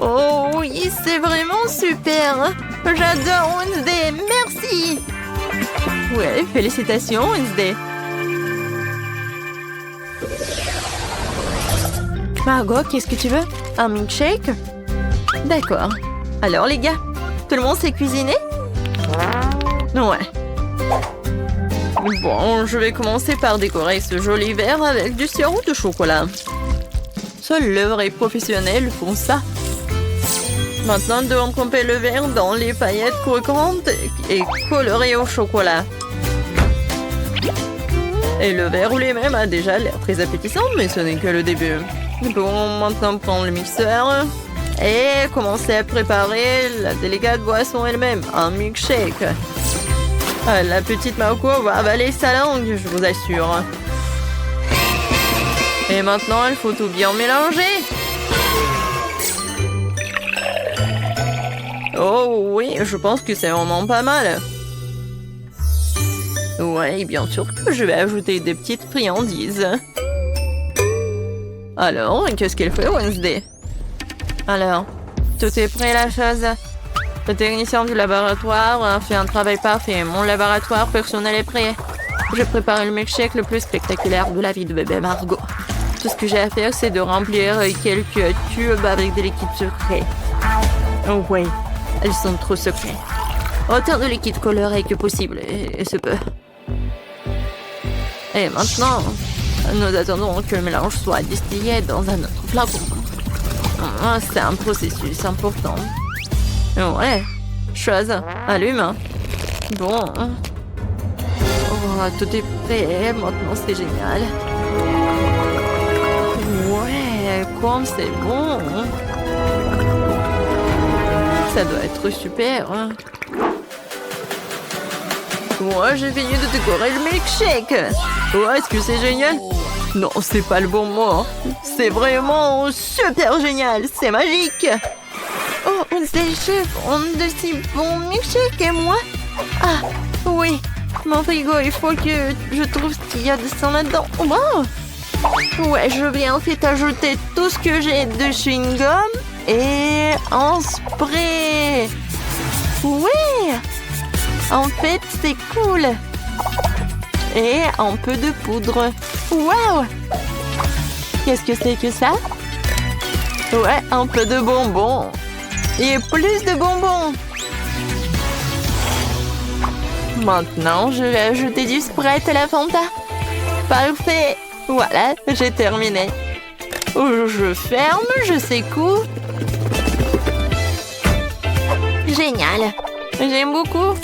Oh oui, c'est vraiment super. J'adore Wednesday, merci. Ouais, félicitations Wednesday. Margot, qu'est-ce que tu veux? Un milkshake? D'accord. Alors les gars, tout le monde sait cuisiner? Ouais. Bon, je vais commencer par décorer ce joli verre avec du sirop de chocolat. Seuls les vrais professionnels font ça. Maintenant, nous devons tremper le verre dans les paillettes croquantes et colorées au chocolat. Et le verre lui-même a déjà l'air très appétissant, mais ce n'est que le début. Bon, maintenant prendre le mixeur et commencer à préparer la délicate boisson elle-même, un milkshake. La petite Marco va avaler sa langue, je vous assure. Et maintenant, il faut tout bien mélanger. Oh oui, je pense que c'est vraiment pas mal. Ouais, bien sûr que je vais ajouter des petites friandises. Alors, qu'est-ce qu'elle fait, Wednesday? Alors, tout est prêt, la chose? Le technicien du laboratoire a fait un travail parfait. Mon laboratoire personnel est prêt. J'ai préparé le milkshake le plus spectaculaire de la vie de bébé Margot. Tout ce que j'ai à faire, c'est de remplir quelques tubes avec des liquides secrets. Oh oui, elles sont trop secrets. Autant de liquide coloré que possible, et ce peu. Et maintenant, nous attendons que le mélange soit distillé dans un autre flacon. C'est un processus important. Ouais, chose, allume. Bon. Oh, tout est prêt, maintenant c'est génial. Ouais, comme c'est bon. Ça doit être super. Moi, j'ai fini de décorer le milkshake. Oh, est-ce que c'est génial? Non, c'est pas le bon mot. C'est vraiment super génial. C'est magique. Oh, c'est le chef. On de si bon milkshake et moi. Ah, oui. Mon frigo, il faut que je trouve ce qu'il y a de ça là-dedans. Wow. Ouais, je vais en fait ajouter tout ce que j'ai de chewing-gum et un spray. Ouais. En fait, c'est cool. Et un peu de poudre. Waouh! Qu'est-ce que c'est que ça? Ouais, un peu de bonbons. Et plus de bonbons. Maintenant, je vais ajouter du Sprite à la Fanta. Parfait. Voilà, j'ai terminé. Je ferme, je secoue. Génial. J'aime beaucoup.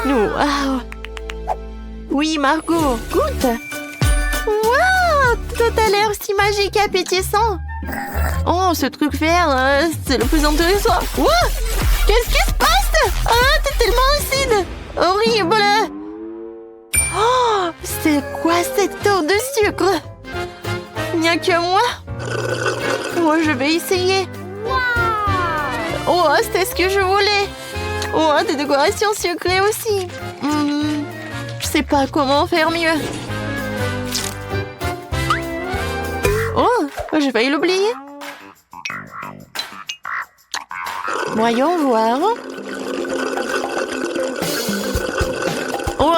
Wow. Oui, Margot, goûte. Wow, tout a l'air si magique et appétissant. Oh, ce truc vert, c'est le plus intéressant. Wow. Qu'est-ce qui se passe? Ah, t'es tellement acide. Horrible. Oh, c'est quoi cette eau de sucre? Il n'y a que moi. Oh, je vais essayer. Oh, c'est ce que je voulais. Oh, des décorations sucrées aussi. Je sais pas comment faire mieux. Oh, j'ai failli l'oublier. Voyons voir. Oh,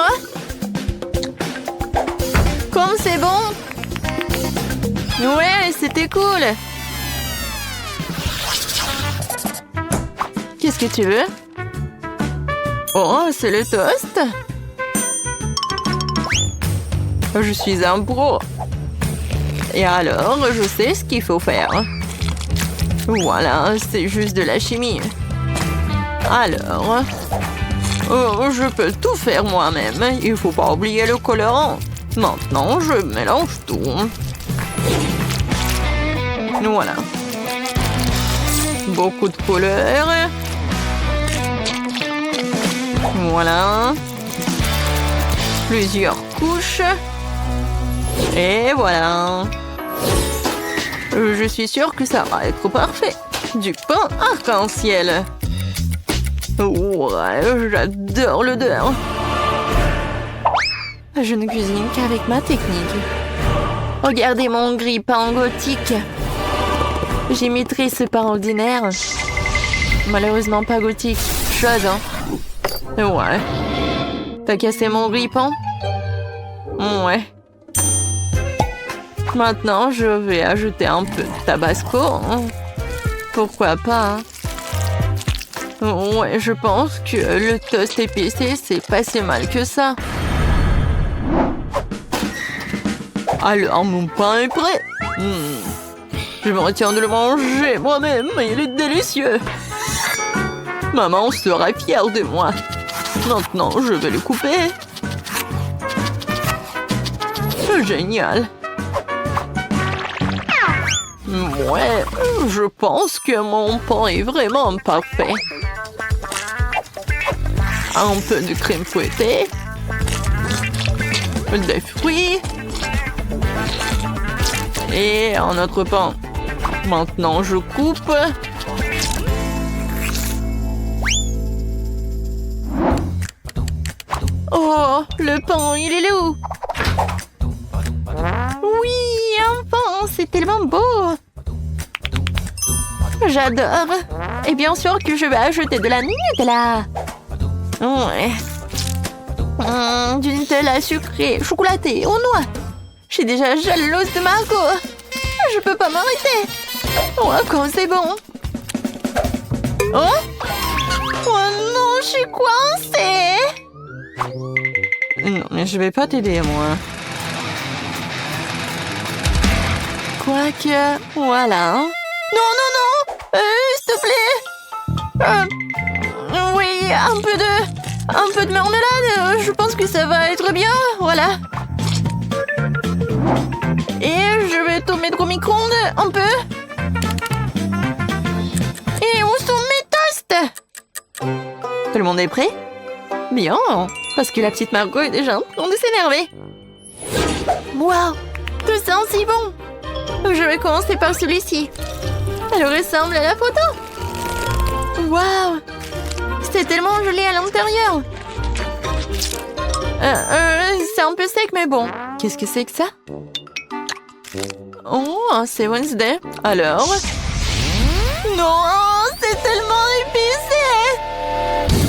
comme c'est bon. Ouais, c'était cool. Qu'est-ce que tu veux? Oh, c'est le toast. Je suis un pro. Et alors, je sais ce qu'il faut faire. Voilà, c'est juste de la chimie. Alors, oh, je peux tout faire moi-même. Il faut pas oublier le colorant. Maintenant, je mélange tout. Voilà. Beaucoup de couleurs. Voilà. Plusieurs couches. Et voilà. Je suis sûre que ça va être parfait. Du pain arc-en-ciel. Ouais, j'adore l'odeur. Je ne cuisine qu'avec ma technique. Regardez mon grille-pain gothique. J'imiterai ce pain ordinaire. Malheureusement pas gothique. Chose, hein. Ouais. T'as cassé mon grille-pain? Ouais. Maintenant, je vais ajouter un peu de tabasco. Hein. Pourquoi pas, hein. Ouais, je pense que le toast épicé, c'est pas si mal que ça. Alors, mon pain est prêt. Je me retiens de le manger moi-même, il est délicieux. Maman sera fière de moi. Maintenant, je vais le couper. Génial. Ouais, je pense que mon pain est vraiment parfait. Un peu de crème fouettée. Des fruits. Et un autre pain. Maintenant, je coupe. Oh, le pain, il est là où? Oui, un pain, c'est tellement beau. J'adore. Et bien sûr que je vais ajouter de la Nutella. Ouais. Du Nutella sucré, chocolaté, aux noix. Je suis déjà jalouse de Margot. Je peux pas m'arrêter. Oh, quand c'est bon. Oh? Oh non, je suis coincée. Non, mais je vais pas t'aider, moi. Quoique, voilà. Non, non, non. S'il te plaît. Oui, un peu de marmelade. Je pense que ça va être bien. Voilà. Et je vais tout mettre au micro-ondes un peu. Et où sont mes toasts? Tout le monde est prêt? Bien, parce que la petite Margot est déjà en train de s'énerver. Waouh, tout ça si bon. Je vais commencer par celui-ci. Elle ressemble à la photo. Waouh, c'est tellement joli à l'intérieur. C'est un peu sec, mais bon. Qu'est-ce que c'est que ça? Oh, c'est Wednesday. Alors? Non, c'est tellement épicé.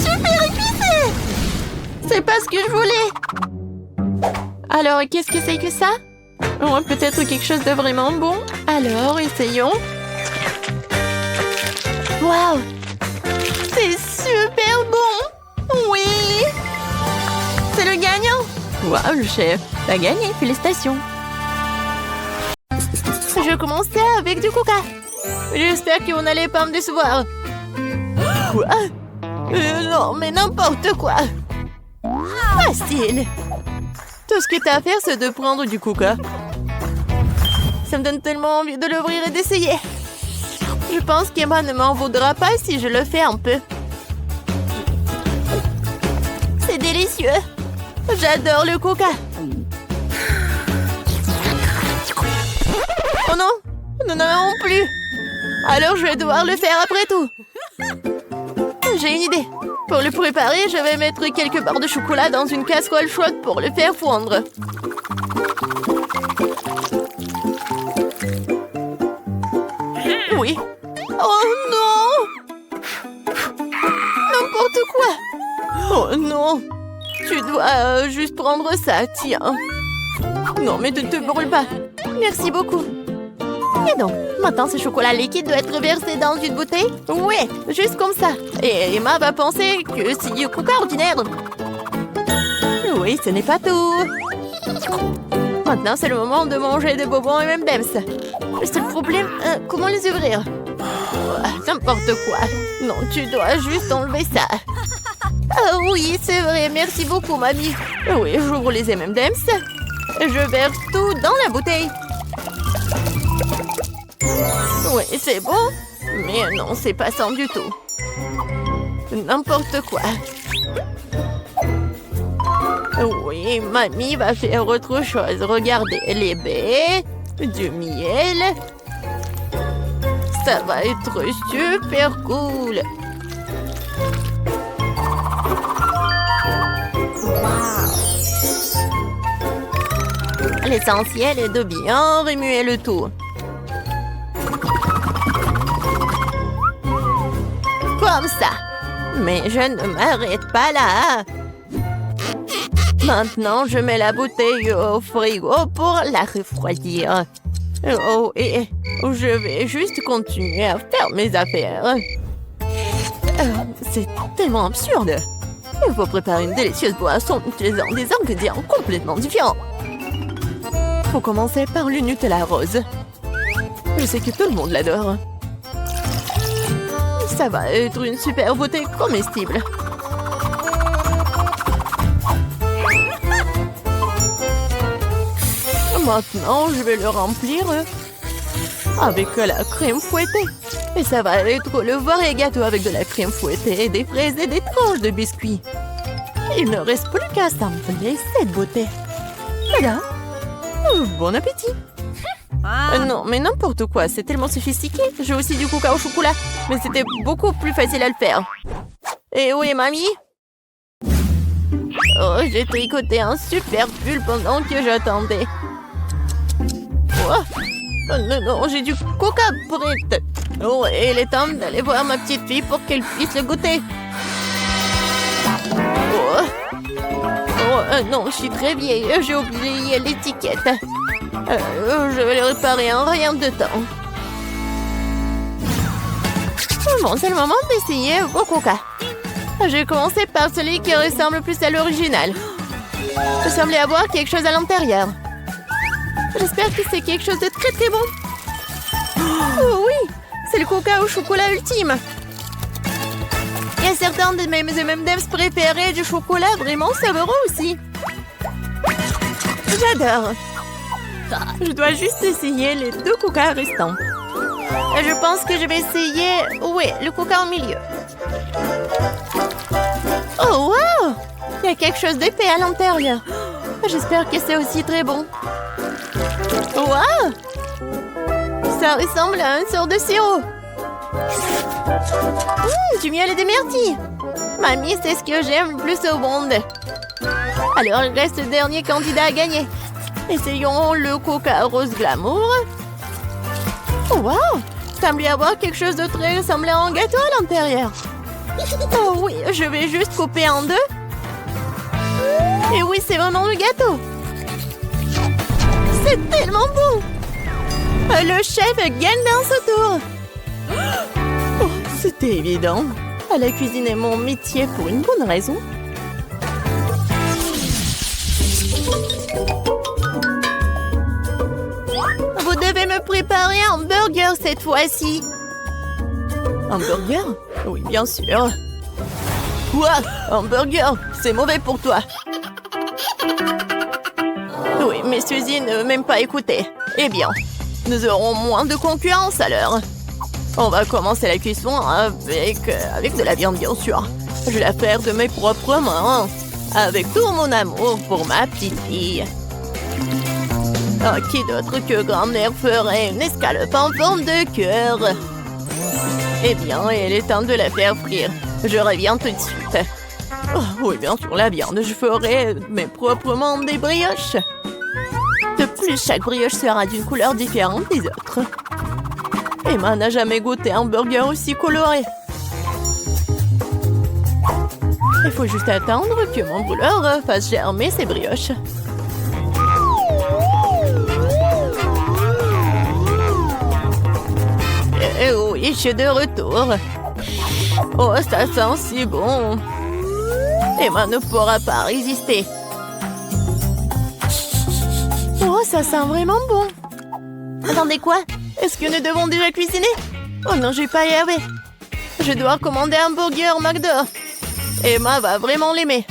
Super épicé. C'est pas ce que je voulais. Alors, qu'est-ce que c'est que ça? Oh, peut-être quelque chose de vraiment bon. Alors, essayons. Waouh! C'est super bon! Oui! C'est le gagnant! Waouh, le chef! T'as gagné, félicitations! Je commençais avec du coca. J'espère que vous n'allez pas me décevoir. Quoi? Non, mais n'importe quoi! Facile! Tout ce que t'as à faire, c'est de prendre du coca. Ça me donne tellement envie de l'ouvrir et d'essayer. Je pense qu'Emma ne m'en voudra pas si je le fais un peu. C'est délicieux. J'adore le coca. Oh non, nous n'en avons plus. Alors je vais devoir le faire après tout. J'ai une idée. Pour le préparer, je vais mettre quelques barres de chocolat dans une casserole chaude pour le faire fondre. Oui. Oh non! N'importe quoi! Oh non! Tu dois juste prendre ça, tiens. Non, mais ne te brûle pas. Merci beaucoup. Et donc, maintenant ce chocolat liquide doit être versé dans une bouteille? Ouais, juste comme ça. Et Emma va penser que c'est du coca ordinaire. Oui, ce n'est pas tout. Maintenant, c'est le moment de manger des bonbons et M&M's. Le seul problème, comment les ouvrir? N'importe quoi. Non, tu dois juste enlever ça. Ah oui, c'est vrai. Merci beaucoup, mamie. Oui, j'ouvre les M&M's. Je verse tout dans la bouteille. Oui, c'est bon. Mais non, c'est pas ça du tout. N'importe quoi. Oui, mamie va faire autre chose. Regardez, les baies, du miel. Ça va être super cool. L'essentiel est de bien remuer le tout. Comme ça. Mais je ne m'arrête pas là. Maintenant, je mets la bouteille au frigo pour la refroidir. Oh, et je vais juste continuer à faire mes affaires. C'est tellement absurde. Il faut préparer une délicieuse boisson en utilisant des ingrédients complètement différents. Faut commencer par le Nutella rose. Je sais que tout le monde l'adore. Ça va être une super bouteille comestible. Maintenant, je vais le remplir avec la crème fouettée. Et ça va être le vrai gâteau avec de la crème fouettée, des fraises et des tranches de biscuits. Il ne reste plus qu'à assembler cette beauté. Voilà. Bon appétit. Non, mais n'importe quoi, c'est tellement sophistiqué. J'ai aussi du coca au chocolat, mais c'était beaucoup plus facile à le faire. Et où est mamie? Oh, j'ai tricoté un super pull pendant que j'attendais. Oh, non, j'ai du coca brut. Oh, et il est temps d'aller voir ma petite fille pour qu'elle puisse le goûter. Non, je suis très vieille. J'ai oublié l'étiquette. Je vais le réparer en rien de temps. Bon, c'est le moment d'essayer vos coca. J'ai commencé par celui qui ressemble plus à l'original. Il semblait avoir quelque chose à l'intérieur. J'espère que c'est quelque chose de très très bon. Oh oui, c'est le coca au chocolat ultime. Il y a certains de mes M&M's préférés du chocolat vraiment savoureux aussi. J'adore. Je dois juste essayer les 2 coca restants. Je pense que je vais essayer, oui, le coca au milieu. Oh, wow! Il y a quelque chose d'épais à l'intérieur. J'espère que c'est aussi très bon. Wow! Ça ressemble à une sorte de sirop. Du miel et des myrtilles. Mamie, c'est ce que j'aime le plus au monde. Alors, il reste le dernier candidat à gagner. Essayons le coca rose glamour. Oh, wow! Il semble y avoir quelque chose de très ressemblant à un gâteau à l'intérieur. Oh oui, je vais juste couper en 2. Et oui, c'est vraiment le gâteau. C'est tellement bon. Le chef gagne dans ce tour. Oh, c'était évident. La cuisine est mon métier pour une bonne raison. Vous devez me préparer un burger cette fois-ci. Un burger? Oui, bien sûr. Quoi? Un burger? C'est mauvais pour toi. Oui, mais Suzy ne veut même pas écouter. Eh bien, nous aurons moins de concurrence alors. On va commencer la cuisson avec de la viande, bien sûr. Je vais la faire de mes propres mains, avec tout mon amour pour ma petite fille. Oh, qui d'autre que grand-mère ferait une escalope en forme de cœur? Eh bien, il est temps de la faire frire. Je reviens tout de suite. Oh, oui, bien sûr, la viande. Je ferai mes propres mains des brioches. De plus, chaque brioche sera d'une couleur différente des autres. Emma n'a jamais goûté un burger aussi coloré. Il faut juste attendre que mon brûleur fasse germer ses brioches. Et oui, je suis de retour. Oh, ça sent si bon. Emma ne pourra pas résister. Oh, ça sent vraiment bon. Attendez, quoi? Est-ce que nous devons déjà cuisiner? Oh non, je vais pas y arriver. Je dois commander un burger McDo. Emma va vraiment l'aimer.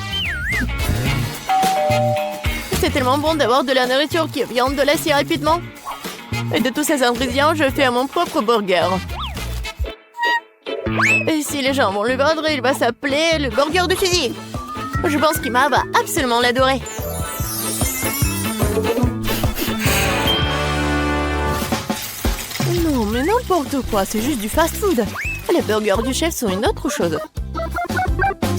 C'est tellement bon d'avoir de la nourriture qui vient de là si rapidement. Et de tous ces ingrédients, je fais mon propre burger. Et si les gens vont le vendre, il va s'appeler le burger de Suzy. Je pense qu'Emma va absolument l'adorer. Non, mais n'importe quoi, c'est juste du fast-food. Les burgers du chef sont une autre chose.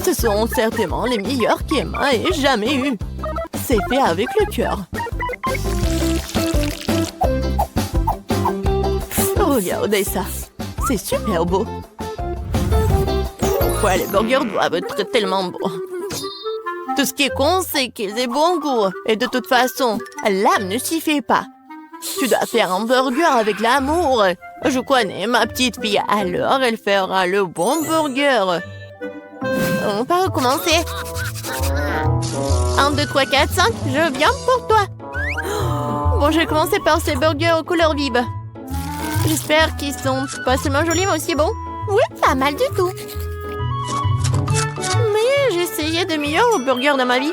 Ce sont certainement les meilleurs qu'Emma ait jamais eu. C'est fait avec le cœur. Regardez ça. C'est super beau. Pourquoi les burgers doivent être tellement beaux? Tout ce qui est con, c'est qu'ils aient bon goût. Et de toute façon, l'âme ne s'y fait pas. Tu dois faire un burger avec l'amour. Je connais ma petite fille, alors elle fera le bon burger. On va recommencer. 1, 2, 3, 4, 5, je viens pour toi. Bon, je vais commencer par ces burgers aux couleurs vives. J'espère qu'ils sont pas seulement jolis, mais aussi bons. Oui, pas mal du tout. Mais j'ai essayé de meilleurs burgers dans ma vie.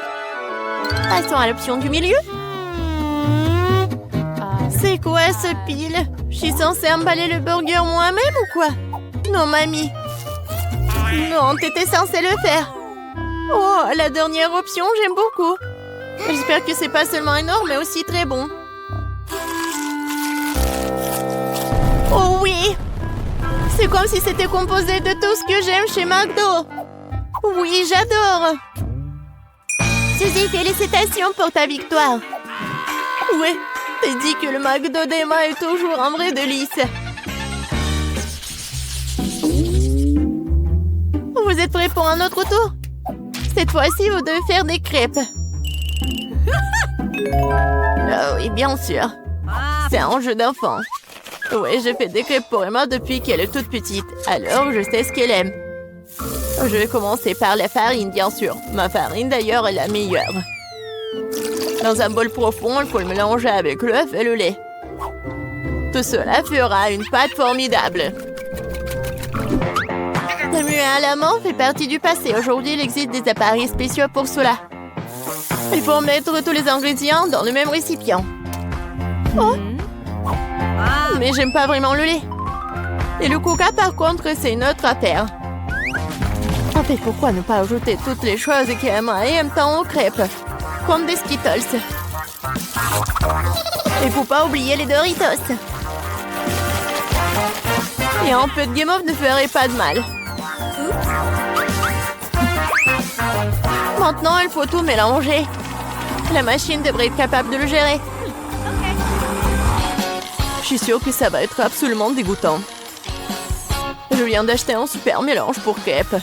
Passons à l'option du milieu. C'est quoi ce pile? Je suis censée emballer le burger moi-même ou quoi? Non, mamie. Non, t'étais censée le faire. Oh, la dernière option, j'aime beaucoup. J'espère que c'est pas seulement énorme, mais aussi très bon. Oh oui! C'est comme si c'était composé de tout ce que j'aime chez McDo. Oui, j'adore. Suzy, félicitations pour ta victoire. Oui, t'as dit que le McDo d'Emma est toujours un vrai délice. Vous êtes prêts pour un autre tour? Cette fois-ci, vous devez faire des crêpes. Oh oui, bien sûr. C'est un jeu d'enfant. Oui, je fais des crêpes pour Emma depuis qu'elle est toute petite. Alors, je sais ce qu'elle aime. Je vais commencer par la farine, bien sûr. Ma farine, d'ailleurs, est la meilleure. Dans un bol profond, il faut le mélanger avec l'œuf et le lait. Tout cela fera une pâte formidable. Remuer à la main fait partie du passé. Aujourd'hui, il existe des appareils spéciaux pour cela. Il faut mettre tous les ingrédients dans le même récipient. Oh! Mais j'aime pas vraiment le lait. Et le coca, par contre, c'est une autre affaire. En fait, pourquoi ne pas ajouter toutes les choses qu'Emma aime tant aux crêpes? Comme des Skittles. Et faut pas oublier les Doritos. Et un peu de Game of ne ferait pas de mal. Maintenant, il faut tout mélanger. La machine devrait être capable de le gérer. Je suis sûre que ça va être absolument dégoûtant. Je viens d'acheter un super mélange pour crêpes.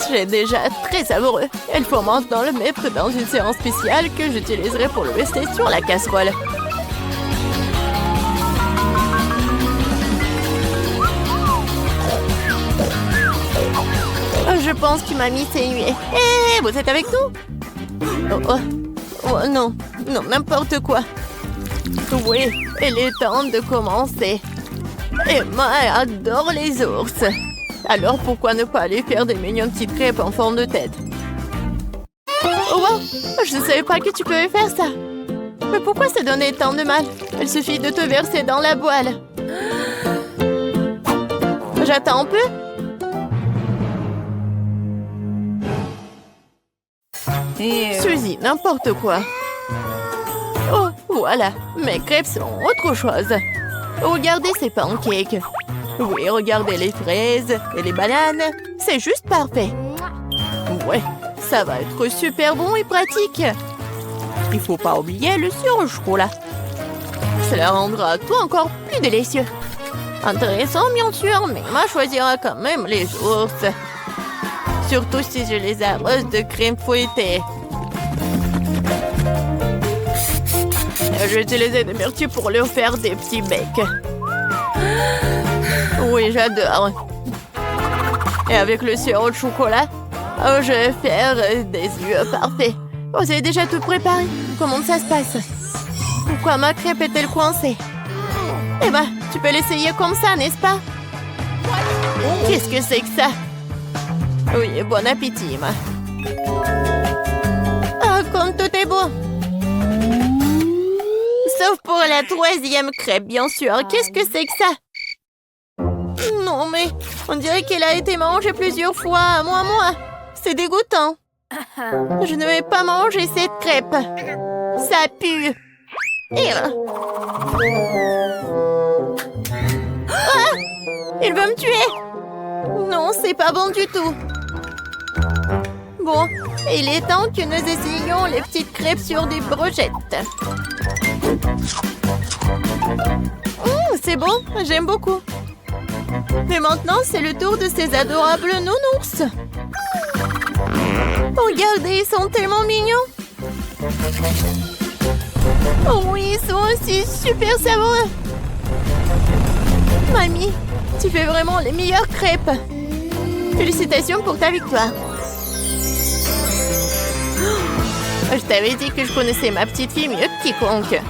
C'est déjà très savoureux. Il faut maintenant le mettre dans une séance spéciale que j'utiliserai pour le rester sur la casserole. Je pense que mamie s'est nuée. Hé, vous êtes avec nous? Oh non, non, n'importe quoi. Oui, il est temps de commencer. Emma adore les ours. Alors pourquoi ne pas aller faire des mignonnes petites crêpes en forme de tête? Oh wow, je ne savais pas que tu pouvais faire ça. Mais pourquoi se donner tant de mal? Il suffit de te verser dans la poêle. J'attends un peu. Suzy, n'importe quoi. Oh, voilà, mes crêpes sont autre chose. Regardez ces pancakes. Oui, regardez les fraises et les bananes. C'est juste parfait. Ouais, ça va être super bon et pratique. Il faut pas oublier le sirop au chocolat. Cela rendra tout encore plus délicieux. Intéressant, bien sûr, mais Emma choisira quand même les ours. Surtout si je les arrose de crème fouettée. Je vais utiliser des myrtilles pour leur faire des petits becs. Oui, j'adore. Et avec le sirop de chocolat, je vais faire des yeux parfaits. Oh, c'est déjà tout préparé. Comment ça se passe? Pourquoi ma crêpe est-elle coincée? Eh ben, tu peux l'essayer comme ça, n'est-ce pas? Qu'est-ce que c'est que ça? Oui, bon appétit, Emma. Ah, comme tout est beau. Sauf pour la troisième crêpe, bien sûr. Qu'est-ce que c'est que ça? Non, mais on dirait qu'elle a été mangée plusieurs fois. Moi. C'est dégoûtant. Je ne vais pas manger cette crêpe. Ça pue. Ah! Il veut me tuer. Non, c'est pas bon du tout. Bon, il est temps que nous essayions les petites crêpes sur des brochettes. C'est bon, j'aime beaucoup. Mais maintenant, c'est le tour de ces adorables nounours. Regardez, ils sont tellement mignons. Oh oui, ils sont aussi super savoureux. Mamie, tu fais vraiment les meilleures crêpes. Félicitations pour ta victoire. Je t'avais dit que je connaissais ma petite fille mieux que quiconque.